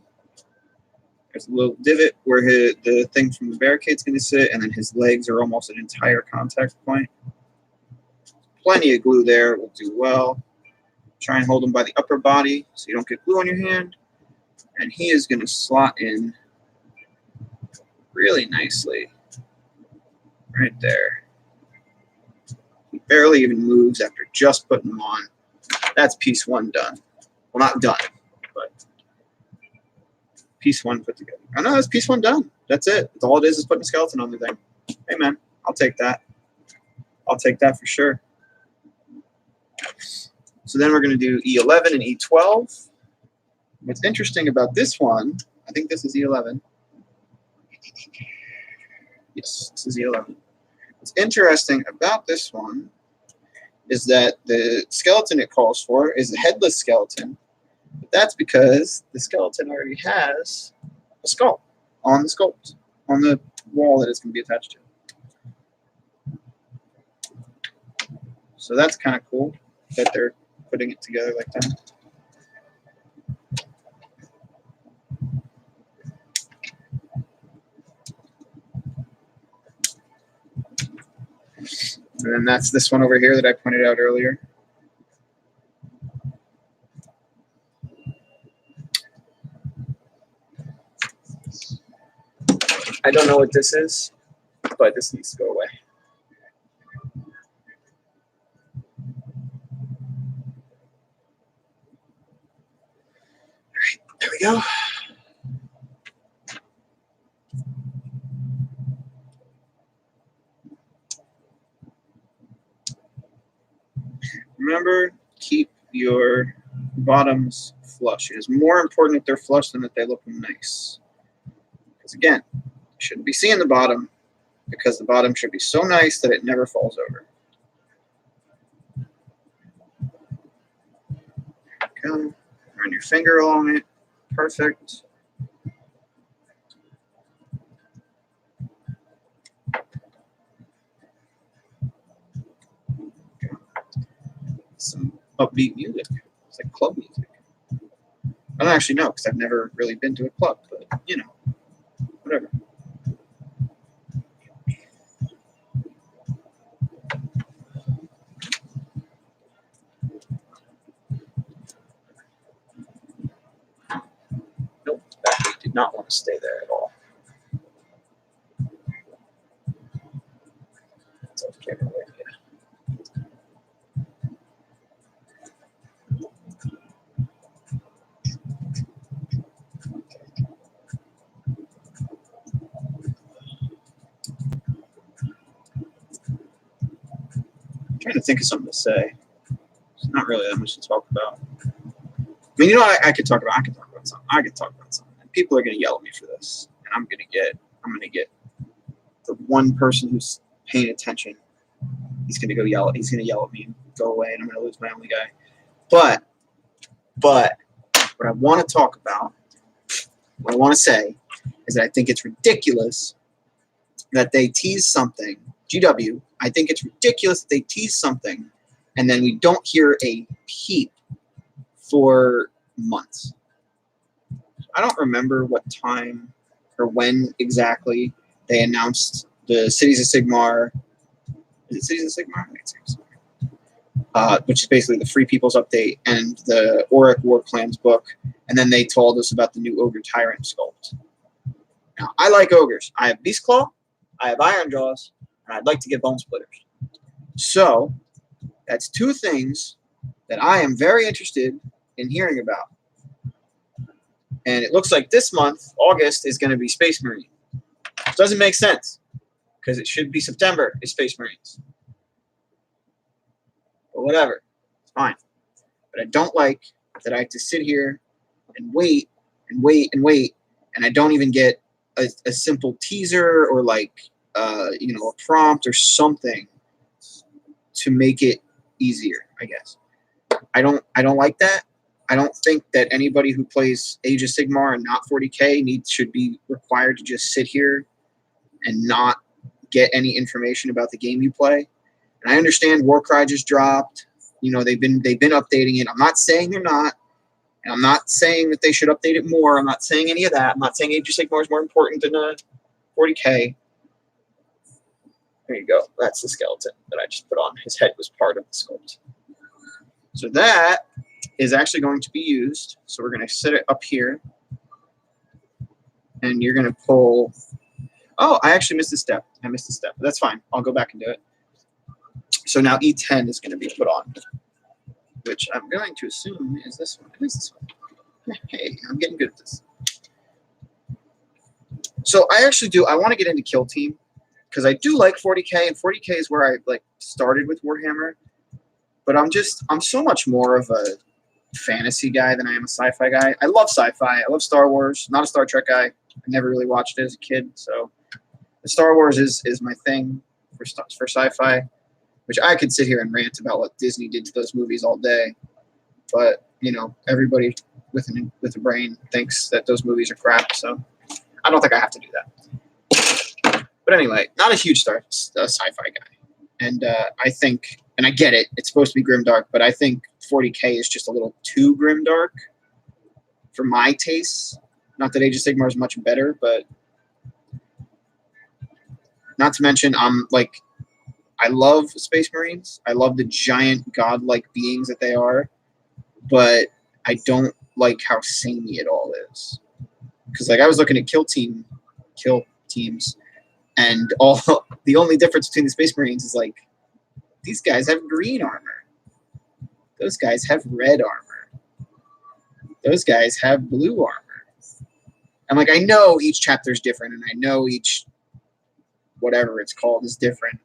There's a little divot where the thing from the barricade's going to sit, and then his legs are almost an entire contact point. Plenty of glue there will do well. Try and hold him by the upper body so you don't get glue on your hand. And he is going to slot in really nicely right there. He barely even moves after just putting him on. That's piece 1 done. Well, not done, but piece 1 put together. Oh no, that's piece 1 done. That's it. All it is putting a skeleton on the thing. Hey man, I'll take that. I'll take that for sure. So then we're going to do E11 and E12. What's interesting about this one, I think this is E11. Yes, this is E11. What's interesting about this one is that the skeleton it calls for is a headless skeleton. But that's because the skeleton already has a skull on the sculpt, on the wall that it's going to be attached to. So that's kind of cool. that they're putting it together like that. And then that's this one over here that I pointed out earlier. I don't know what this is, but this needs to go away. All right, there we go. Remember, keep your bottoms flush. It is more important that they're flush than that they look nice. Because again, you shouldn't be seeing the bottom, because the bottom should be so nice that it never falls over. Okay. Run your finger along it. Perfect. Some upbeat music. It's like club music. I don't actually know because I've never really been to a club, but you know, whatever. Nope, that did not want to stay there at all. It's okay. I'm trying to think of something to say. There's not really that much to talk about. I mean, you know, I could talk about something. I could talk about something. And people are going to yell at me for this, and I'm going to get the one person who's paying attention. He's going to go yell. He's going to yell at me and go away, and I'm going to lose my only guy. But what I want to talk about, what I want to say, is that I think it's ridiculous that they tease something. GW, I think it's ridiculous that they tease something, and then we don't hear a peep for months. I don't remember what time or when exactly they announced the Cities of Sigmar. Is it Cities of Sigmar? Which is basically the Free People's Update and the Auric War Clans book. And then they told us about the new Ogre Tyrant sculpt. Now, I like ogres. I have Beast Claw, I have Iron Jaws, and I'd like to get Bone Splitters. So, that's two things that I am very interested in hearing about. And it looks like this month, August, is going to be Space Marine. It doesn't make sense, because it should be September is Space Marines. But whatever, it's fine. But I don't like that I have to sit here and wait and wait and wait, and I don't even get a simple teaser or like you know, a prompt or something to make it easier. I guess I don't like that. I don't think that anybody who plays Age of Sigmar and not 40K should be required to just sit here and not get any information about the game you play. And I understand Warcry just dropped. You know, they've been updating it. I'm not saying they're not. And I'm not saying that they should update it more. I'm not saying any of that. I'm not saying Age of Sigmar is more important than 40K. There you go. That's the skeleton that I just put on. His head was part of the sculpt. So that is actually going to be used. So we're going to set it up here. And you're going to pull. Oh, I actually missed a step. I missed a step. But that's fine. I'll go back and do it. So now E10 is going to be put on, which I'm going to assume is this one. It is this one. Hey, I'm getting good at this. So I actually do. I want to get into Kill Team because I do like 40K, and 40K is where I like started with Warhammer. But I'm so much more of a fantasy guy than I am a sci-fi guy. I love sci-fi. I love Star Wars. Not a Star Trek guy. I never really watched it as a kid. So the Star Wars is my thing for sci-fi. Which I could sit here and rant about what Disney did to those movies all day, but you know, everybody with a brain thinks that those movies are crap. So I don't think I have to do that. But anyway, not a huge sci-fi guy, and I think And I get it. It's supposed to be grimdark, but I think 40K is just a little too grimdark for my tastes. Not that Age of Sigmar is much better, but not to mention, I love Space Marines. I love the giant godlike beings that they are, but I don't like how samey it all is. Because I was looking at kill teams, and the only difference between the Space Marines is these guys have green armor. Those guys have red armor. Those guys have blue armor. And I know each chapter is different, and I know each whatever it's called is different.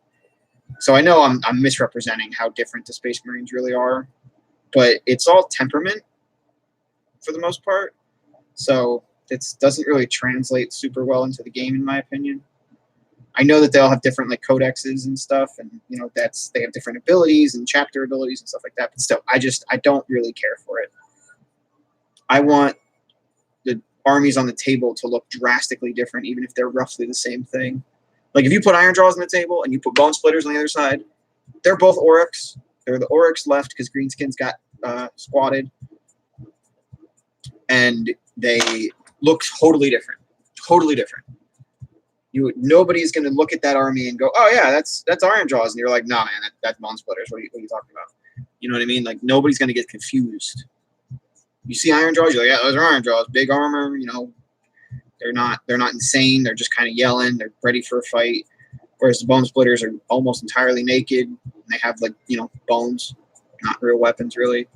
So I know I'm misrepresenting how different the Space Marines really are, but it's all temperament for the most part. So it doesn't really translate super well into the game, in my opinion. I know that they all have different codexes and stuff, and they have different abilities and chapter abilities and stuff like that. But still, I don't really care for it. I want the armies on the table to look drastically different, even if they're roughly the same thing. If you put Iron Jaws on the table and you put Bone Splitters on the other side, they're both Oryx. They're the Oryx left because Greenskins got squatted, and they look totally different. Totally different. Nobody's going to look at that army and go, "Oh yeah, that's Iron Jaws," and you're like, "Nah, man, that's Bone Splitters. What are you talking about?" You know what I mean? Nobody's going to get confused. You see Iron Jaws, you're like, "Yeah, those are Iron Jaws. Big armor. They're not insane. They're just kind of yelling. They're ready for a fight." Whereas the Bone Splitters are almost entirely naked. And they have bones, not real weapons really.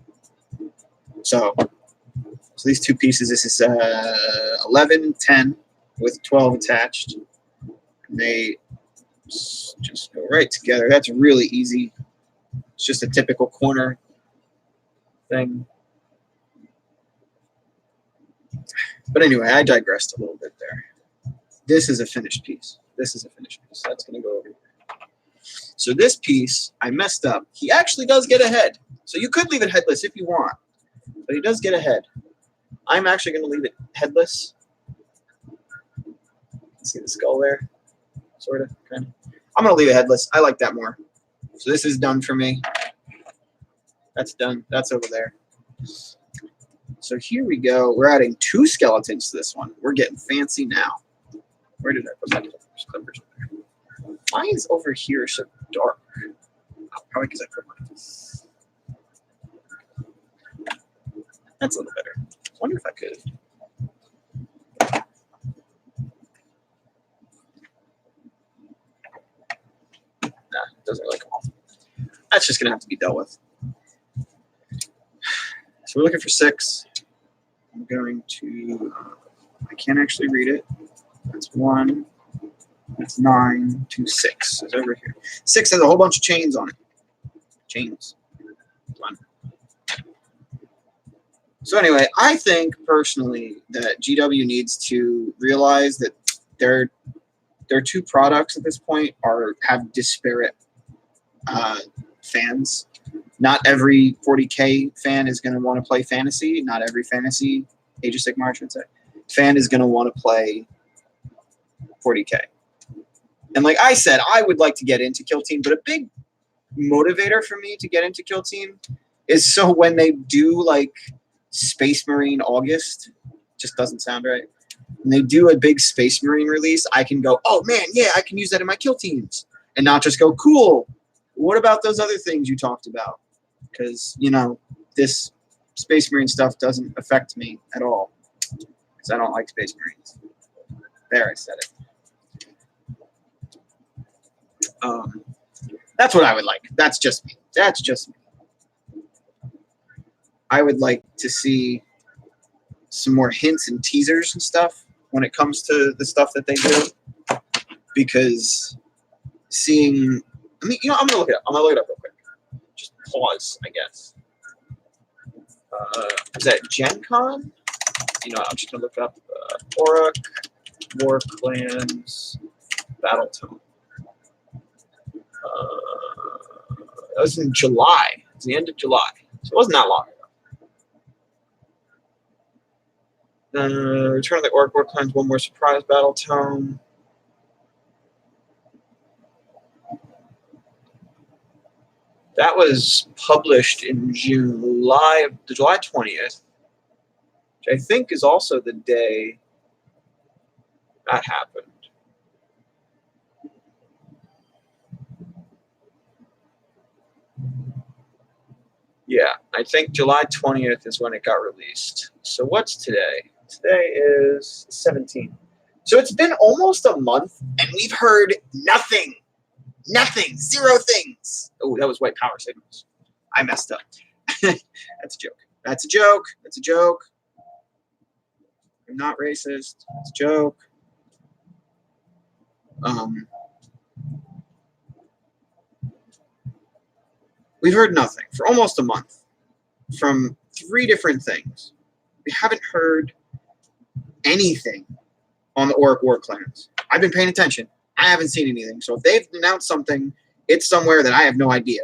So these two pieces. This is 11, 10 with 12 attached. And they just go right together. That's really easy. It's just a typical corner thing. But anyway, I digressed a little bit there. This is a finished piece. That's going to go over here. So this piece, I messed up. He actually does get a head. So you could leave it headless if you want. But he does get a head. I'm actually going to leave it headless. See the skull there? Sort of, kind of. I'm going to leave it headless. I like that more. So this is done for me. That's done. That's over there. So here we go. We're adding 2 skeletons to this one. We're getting fancy now. Where did I put that? Clippers in there. Why is over here so dark? Oh, probably because I put mine. That's a little better. I wonder if I could. Nah, it doesn't really come off. That's just going to have to be dealt with. So we're looking for 6. I'm going to, I can't actually read it. That's 1. That's 9 to 6. It's over here. 6 has a whole bunch of chains on it. Chains. Fun. So anyway, I think personally that GW needs to realize that their 2 products at this point have disparate fans. Not every 40K fan is going to want to play fantasy. Not every fantasy, Age of Sigmar, I should say, fan is going to want to play 40K. And like I said, I would like to get into Kill Team, but a big motivator for me to get into Kill Team is so when they do Space Marine August, just doesn't sound right. When they do a big Space Marine release, I can go, oh man, yeah, I can use that in my Kill Teams. And not just go, cool, what about those other things you talked about? Because, this Space Marine stuff doesn't affect me at all. Because I don't like Space Marines. There, I said it. That's what I would like. That's just me. I would like to see some more hints and teasers and stuff when it comes to the stuff that they do. Because seeing, I'm going to look it up. I'm going to look it up real quick. Just pause, I guess. Is that Gen Con? I'm just going to look up Aura, War Clans, Battle Tone. That was in July. It was the end of July. So it wasn't that long ago. Return of the Orc War Clans, one more surprise battle tone. That was published in July 20th, which I think is also the day that happened. Yeah, I think July 20th is when it got released. So what's today? Today is 17th. So it's been almost a month, and we've heard nothing. Nothing. Zero things. Oh, that was white power signals. I messed up. That's a joke. That's a joke. That's a joke. I'm not racist. It's a joke. We've heard nothing for almost a month from 3 different things. We haven't heard anything on the Auric War Clans. I've been paying attention. I haven't seen anything. So if they've announced something, it's somewhere that I have no idea.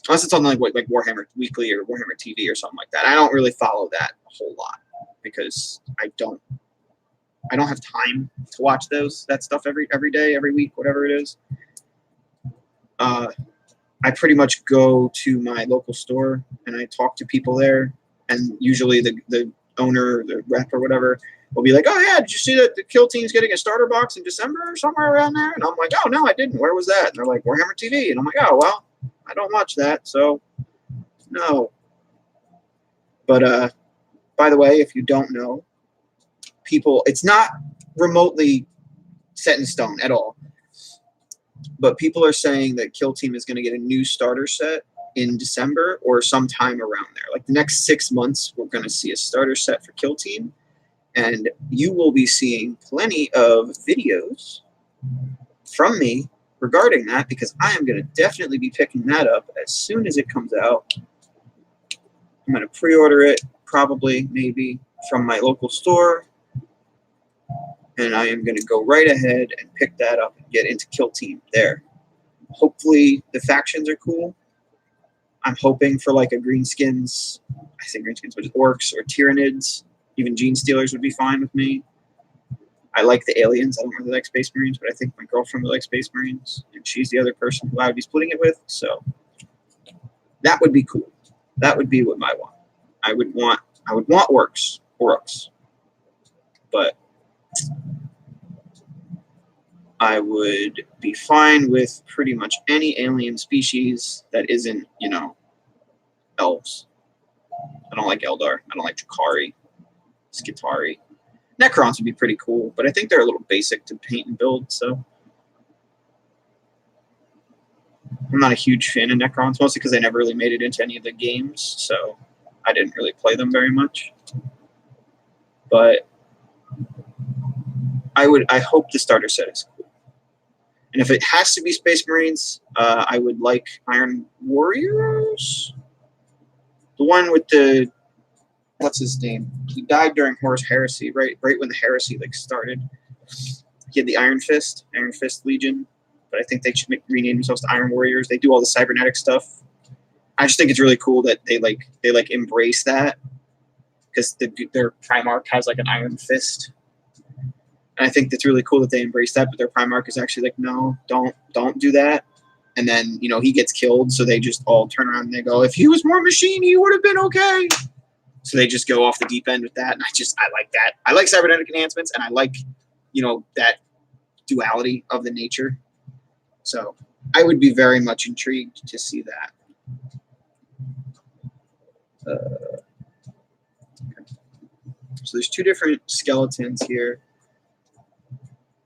Unless it's on like Warhammer Weekly or Warhammer TV or something like that. I don't really follow that a whole lot because I don't have time to watch that stuff every day, every week, whatever it is. I pretty much go to my local store and I talk to people there, and usually the owner, the rep or whatever, will be like, "Oh yeah, did you see that the Kill Team's getting a starter box in December or somewhere around there?" And I'm like, "Oh no, I didn't. Where was that?" And they're like, "Warhammer TV." And I'm like, "Oh well, I don't watch that, so no." But by the way, if you don't know, people, it's not remotely set in stone at all. But people are saying that Kill Team is going to get a new starter set in December or sometime around there. Like the next 6 months, we're going to see a starter set for Kill Team. And you will be seeing plenty of videos from me regarding that, because I am going to definitely be picking that up as soon as it comes out. I'm going to pre-order it, probably, maybe, from my local store. And I am going to go right ahead and pick that up and get into Kill Team there. Hopefully the factions are cool. I'm hoping for like a Greenskins, I say Greenskins, but Orcs or Tyranids. Even Gene Stealers would be fine with me. I like the aliens. I don't really like Space Marines, but I think my girlfriend would like Space Marines, and she's the other person who I would be splitting it with. So that would be cool. That would be what I want. I would want Orcs, but I would be fine with pretty much any alien species that isn't, elves. I don't like Eldar. I don't like Drakari, Skitari. Necrons would be pretty cool, but I think they're a little basic to paint and build, so I'm not a huge fan of Necrons, mostly because they never really made it into any of the games, so I didn't really play them very much. But I hope the starter set is cool. And if it has to be Space Marines, I would like Iron Warriors. The one with the, what's his name? He died during Horus Heresy, right when the Heresy started. He had the Iron Fist Legion, but I think they should rename themselves to Iron Warriors. They do all the cybernetic stuff. I just think it's really cool that they embrace that, because their Primarch has like an Iron Fist. And I think that's really cool that they embrace that, but their Primarch is actually like, no, don't do that. And then, he gets killed, so they just all turn around and they go, if he was more machine, he would have been okay. So they just go off the deep end with that, and I like that. I like cybernetic enhancements, and I like, that duality of the nature. So I would be very much intrigued to see that. Okay. So there's 2 different skeletons here.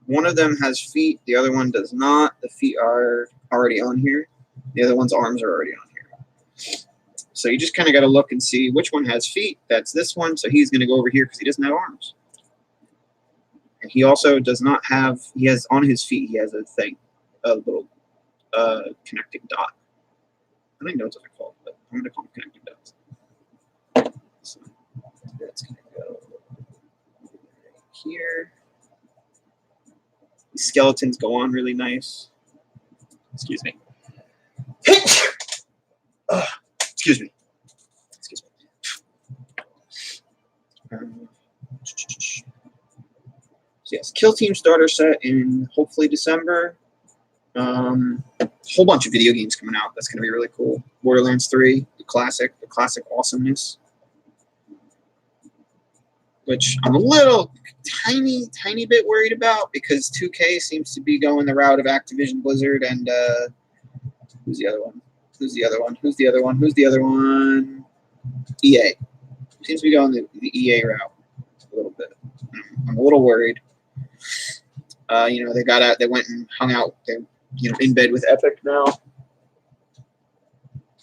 One of them has feet, the other one does not. The feet are already on here. The other one's arms are already on here. So you just kind of got to look and see which one has feet. That's this one, so he's going to go over here because he doesn't have arms. And he also does not have, he has on his feet, he has a thing, a little connecting dot. I don't even know what those are called, but I'm going to call them connecting dots. So that's going to go here. These skeletons go on really nice. Excuse me. Excuse me. So yes, Kill Team starter set in hopefully December. A whole bunch of video games coming out. That's going to be really cool. Borderlands 3, the classic awesomeness. Which I'm a little tiny bit worried about because 2K seems to be going the route of Activision Blizzard and who's the other one? EA. Seems to be going the EA route a little bit. I'm a little worried. They went and hung out. They're in bed with Epic now.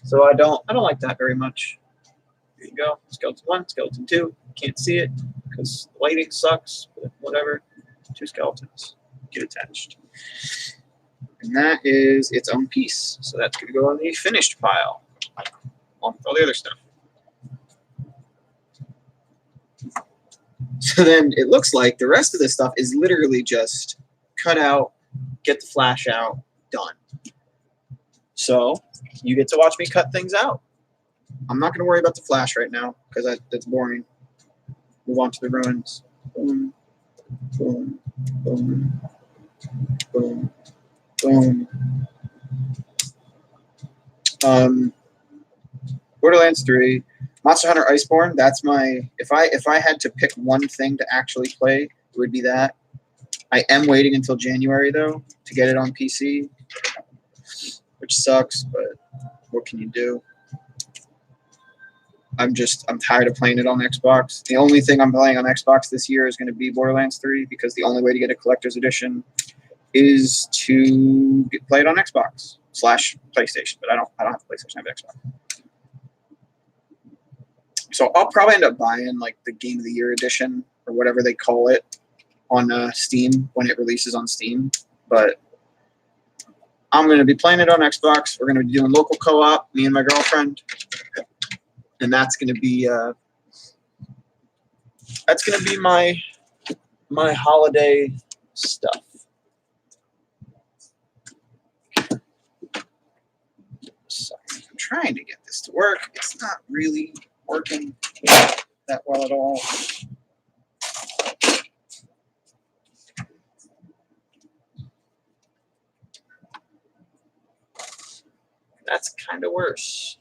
So I don't like that very much. Here you go. Skeleton 1, Skeleton 2. Can't see it because the lighting sucks, but whatever. 2 skeletons get attached. And that is its own piece. So that's going to go on the finished pile, along with all the other stuff. So then it looks like the rest of this stuff is literally just cut out, get the flash out, done. So you get to watch me cut things out. I'm not going to worry about the flash right now because that's boring. Move on to the ruins. Boom, boom, boom, boom, boom. Borderlands 3, Monster Hunter Iceborne. That's my if I had to pick one thing to actually play, it would be that. I am waiting until January though to get it on PC, which sucks, but what can you do? I'm tired of playing it on Xbox. The only thing I'm playing on Xbox this year is going to be Borderlands 3 because the only way to get a collector's edition is to play it on Xbox / PlayStation. But I don't have a PlayStation. I have Xbox. So I'll probably end up buying like the Game of the Year edition or whatever they call it on Steam when it releases on Steam. But I'm going to be playing it on Xbox. We're going to be doing local co-op, me and my girlfriend. And that's going to be my holiday stuff. Sorry, I'm trying to get this to work. It's not really working that well at all. That's kind of worse.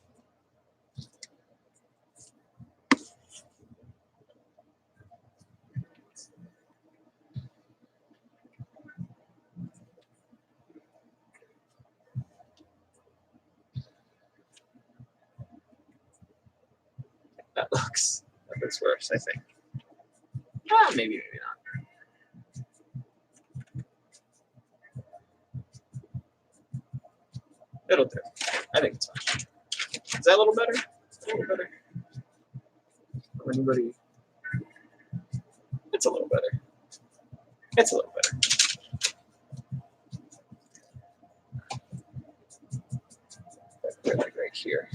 That looks worse, I think. Maybe not. It'll do. I think it's fine. Is that a little better? A little better. For anybody? It's a little better. It's a little better. Like right here.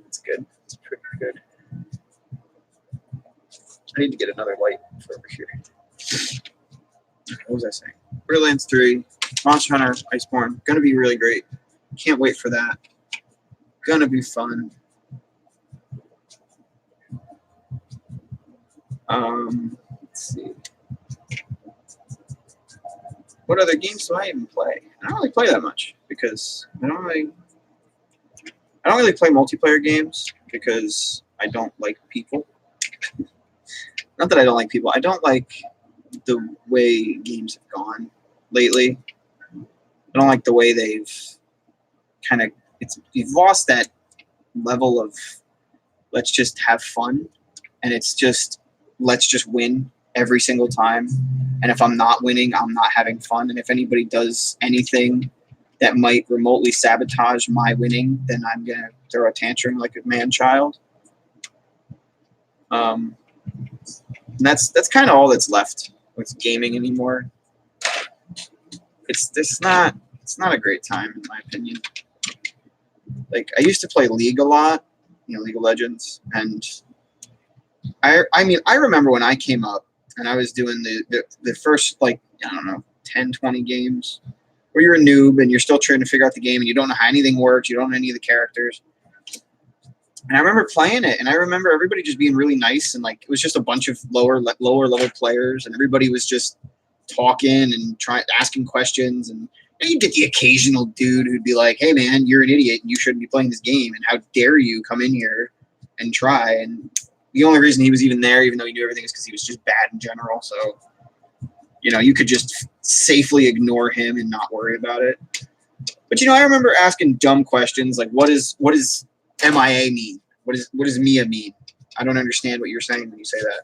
It's good. It's pretty good. I need to get another light for over here. What was I saying? Borderlands 3, Monster Hunter, Iceborne. Gonna be really great. Can't wait for that. Gonna be fun. Let's see. What other games do I even play? I don't really play that much because I don't really play multiplayer games because I don't like people. Not that I don't like people. I don't like the way games have gone lately. I don't like the way they've you've lost that level of let's just have fun, and it's just let's just win every single time. And if I'm not winning, I'm not having fun. And if anybody does anything that might remotely sabotage my winning, then I'm gonna throw a tantrum like a man-child. And that's kind of all that's left with gaming anymore. It's not a great time in my opinion. Like I used to play League a lot, League of Legends, and I mean I remember when I came up and I was doing the first 10, 20 games where you're a noob and you're still trying to figure out the game and you don't know how anything works, you don't know any of the characters. And I remember playing it, and I remember everybody just being really nice, and it was just a bunch of lower level players, and everybody was just talking and asking questions, and And you get the occasional dude who'd be like, hey, man, you're an idiot and you shouldn't be playing this game. And how dare you come in here and try? And the only reason he was even there, even though he knew everything, is because he was just bad in general. So, you know, you could just safely ignore him and not worry about it. But, you know, I remember asking dumb questions like, what does MIA mean? What does Mia mean? I don't understand what you're saying when you say that.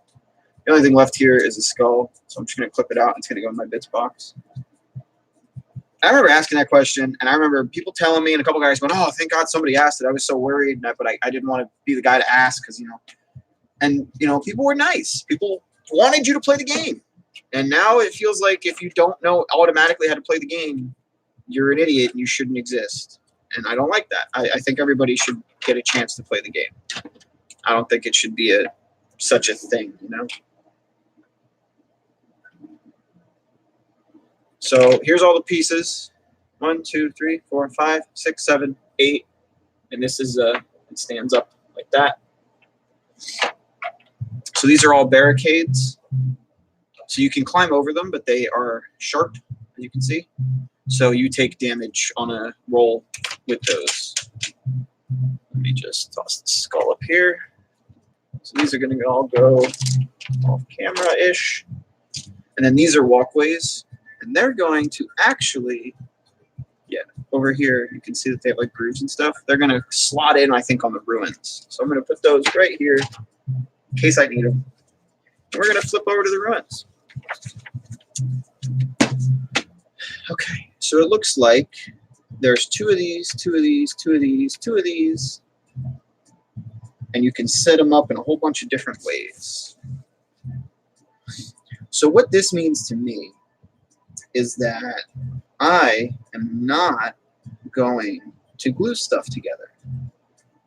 The only thing left here is a skull. So I'm just going to clip it out. And it's going to go in my bits box. I remember asking that question, and I remember people telling me, and a couple guys going, oh, thank God somebody asked it. I was so worried, but I didn't want to be the guy to ask because, you know. And, you know, people were nice. People wanted you to play the game. And now it feels like if you don't know automatically how to play the game, you're an idiot and you shouldn't exist. And I don't like that. I think everybody should get a chance to play the game. I don't think it should be such a thing, you know. So here's all the pieces. 1, 2, 3, 4, 5, 6, 7, 8. And this is it stands up like that. So these are all barricades. So you can climb over them, but they are sharp, as you can see. So you take damage on a roll with those. Let me just toss the skull up here. So these are going to all go off camera-ish. And then these are walkways. And they're going to actually, yeah, over here, you can see that they have like grooves and stuff. They're going to slot in, I think, on the ruins. So I'm going to put those right here in case I need them. And we're going to flip over to the ruins. Okay, so it looks like there's 2 of these, 2 of these, 2 of these, 2 of these. And you can set them up in a whole bunch of different ways. So what this means to me is that I am not going to glue stuff together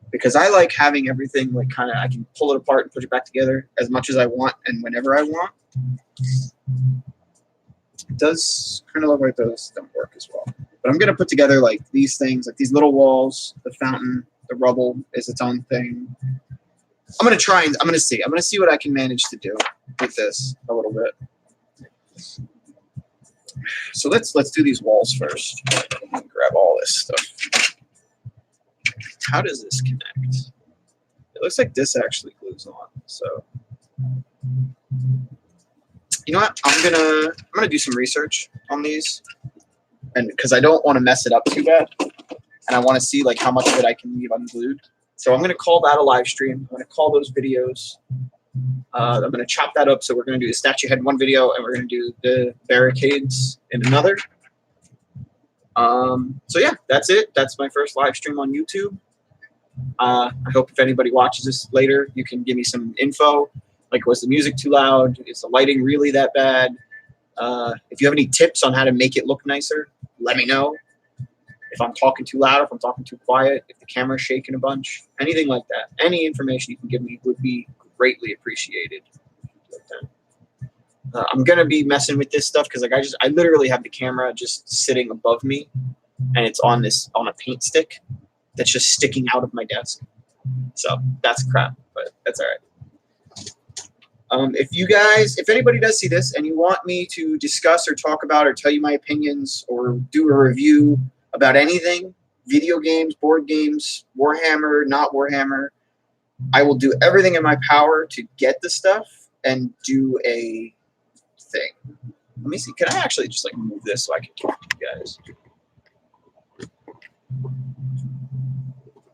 because I like having everything like kind of, I can pull it apart and put it back together as much as I want and whenever I want. It does kind of look like those don't work as well. But I'm going to put together like these things, like these little walls, the fountain, the rubble is its own thing. I'm going to try and I'm going to see what I can manage to do with this a little bit. So let's do these walls first. Grab all this stuff. How does this connect? It looks like this actually glues on. So you know what? I'm gonna do some research on these, and because I don't want to mess it up too bad, and I want to see like how much of it I can leave unglued. So I'm gonna call that a live stream. I'm gonna call those videos. I'm going to chop that up. So we're going to do the statue head in one video, and we're going to do the barricades in another. So yeah, that's it. That's my first live stream on YouTube. I hope if anybody watches this later, you can give me some info. Like, was the music too loud? Is the lighting really that bad? If you have any tips on how to make it look nicer, let me know. If I'm talking too loud, if I'm talking too quiet, if the camera's shaking a bunch, anything like that. Any information you can give me would be greatly appreciated. I'm gonna be messing with this stuff because like I literally have the camera just sitting above me, and it's on a paint stick that's just sticking out of my desk. So that's crap, but that's all right. If anybody does see this and you want me to discuss or talk about or tell you my opinions or do a review about anything, video games, board games, Warhammer, not Warhammer, I will do everything in my power to get the stuff and do a thing. Let me see. Can I actually just like move this so I can talk to you guys?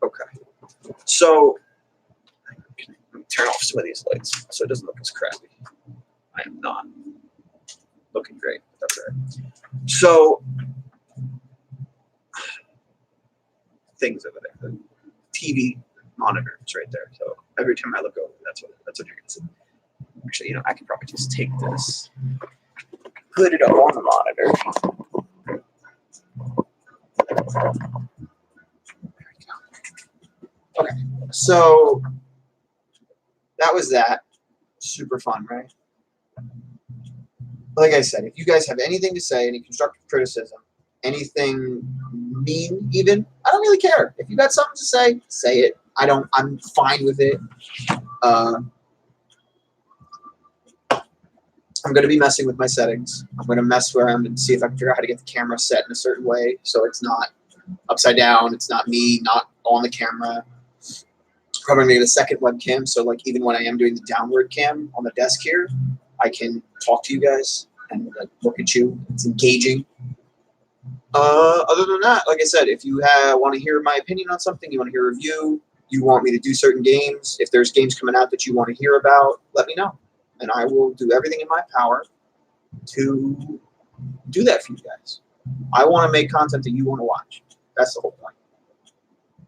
Okay. So let me turn off some of these lights so it doesn't look as crappy. I am not looking great. That's all right. So things over there. The TV monitor is right there. So every time I look over, that's what you're gonna see. Actually, you know, I can probably just take this, put it up on the monitor. Okay, so that was that. Super fun, right? Like I said, if you guys have anything to say, any constructive criticism, anything mean even, I don't really care. If you got something to say, say it. I'm fine with it. I'm going to be messing with my settings. I'm going to mess around and see if I can figure out how to get the camera set in a certain way so it's not upside down. It's not me, not on the camera. Probably going to get a second webcam, so like even when I am doing the downward cam on the desk here, I can talk to you guys and like, look at you. It's engaging. Other than that, like I said, if you want to hear my opinion on something, you want to hear a review, you want me to do certain games, if there's games coming out that you want to hear about, let me know. And I will do everything in my power to do that for you guys. I want to make content that you want to watch. That's the whole point.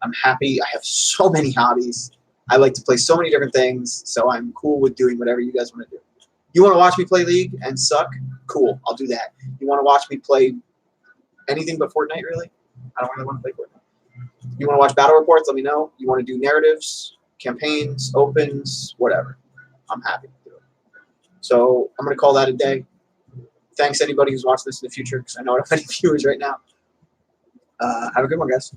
I'm happy. I have so many hobbies. I like to play so many different things, so I'm cool with doing whatever you guys want to do. You want to watch me play League and suck? Cool, I'll do that. You want to watch me play anything but Fortnite, really? I don't really want to play Fortnite. You want to watch battle reports? Let me know. You want to do narratives, campaigns, opens, whatever. I'm happy to do it. So I'm going to call that a day. Thanks anybody who's watching this in the future, because I know I don't have any viewers right now. Have a good one, guys.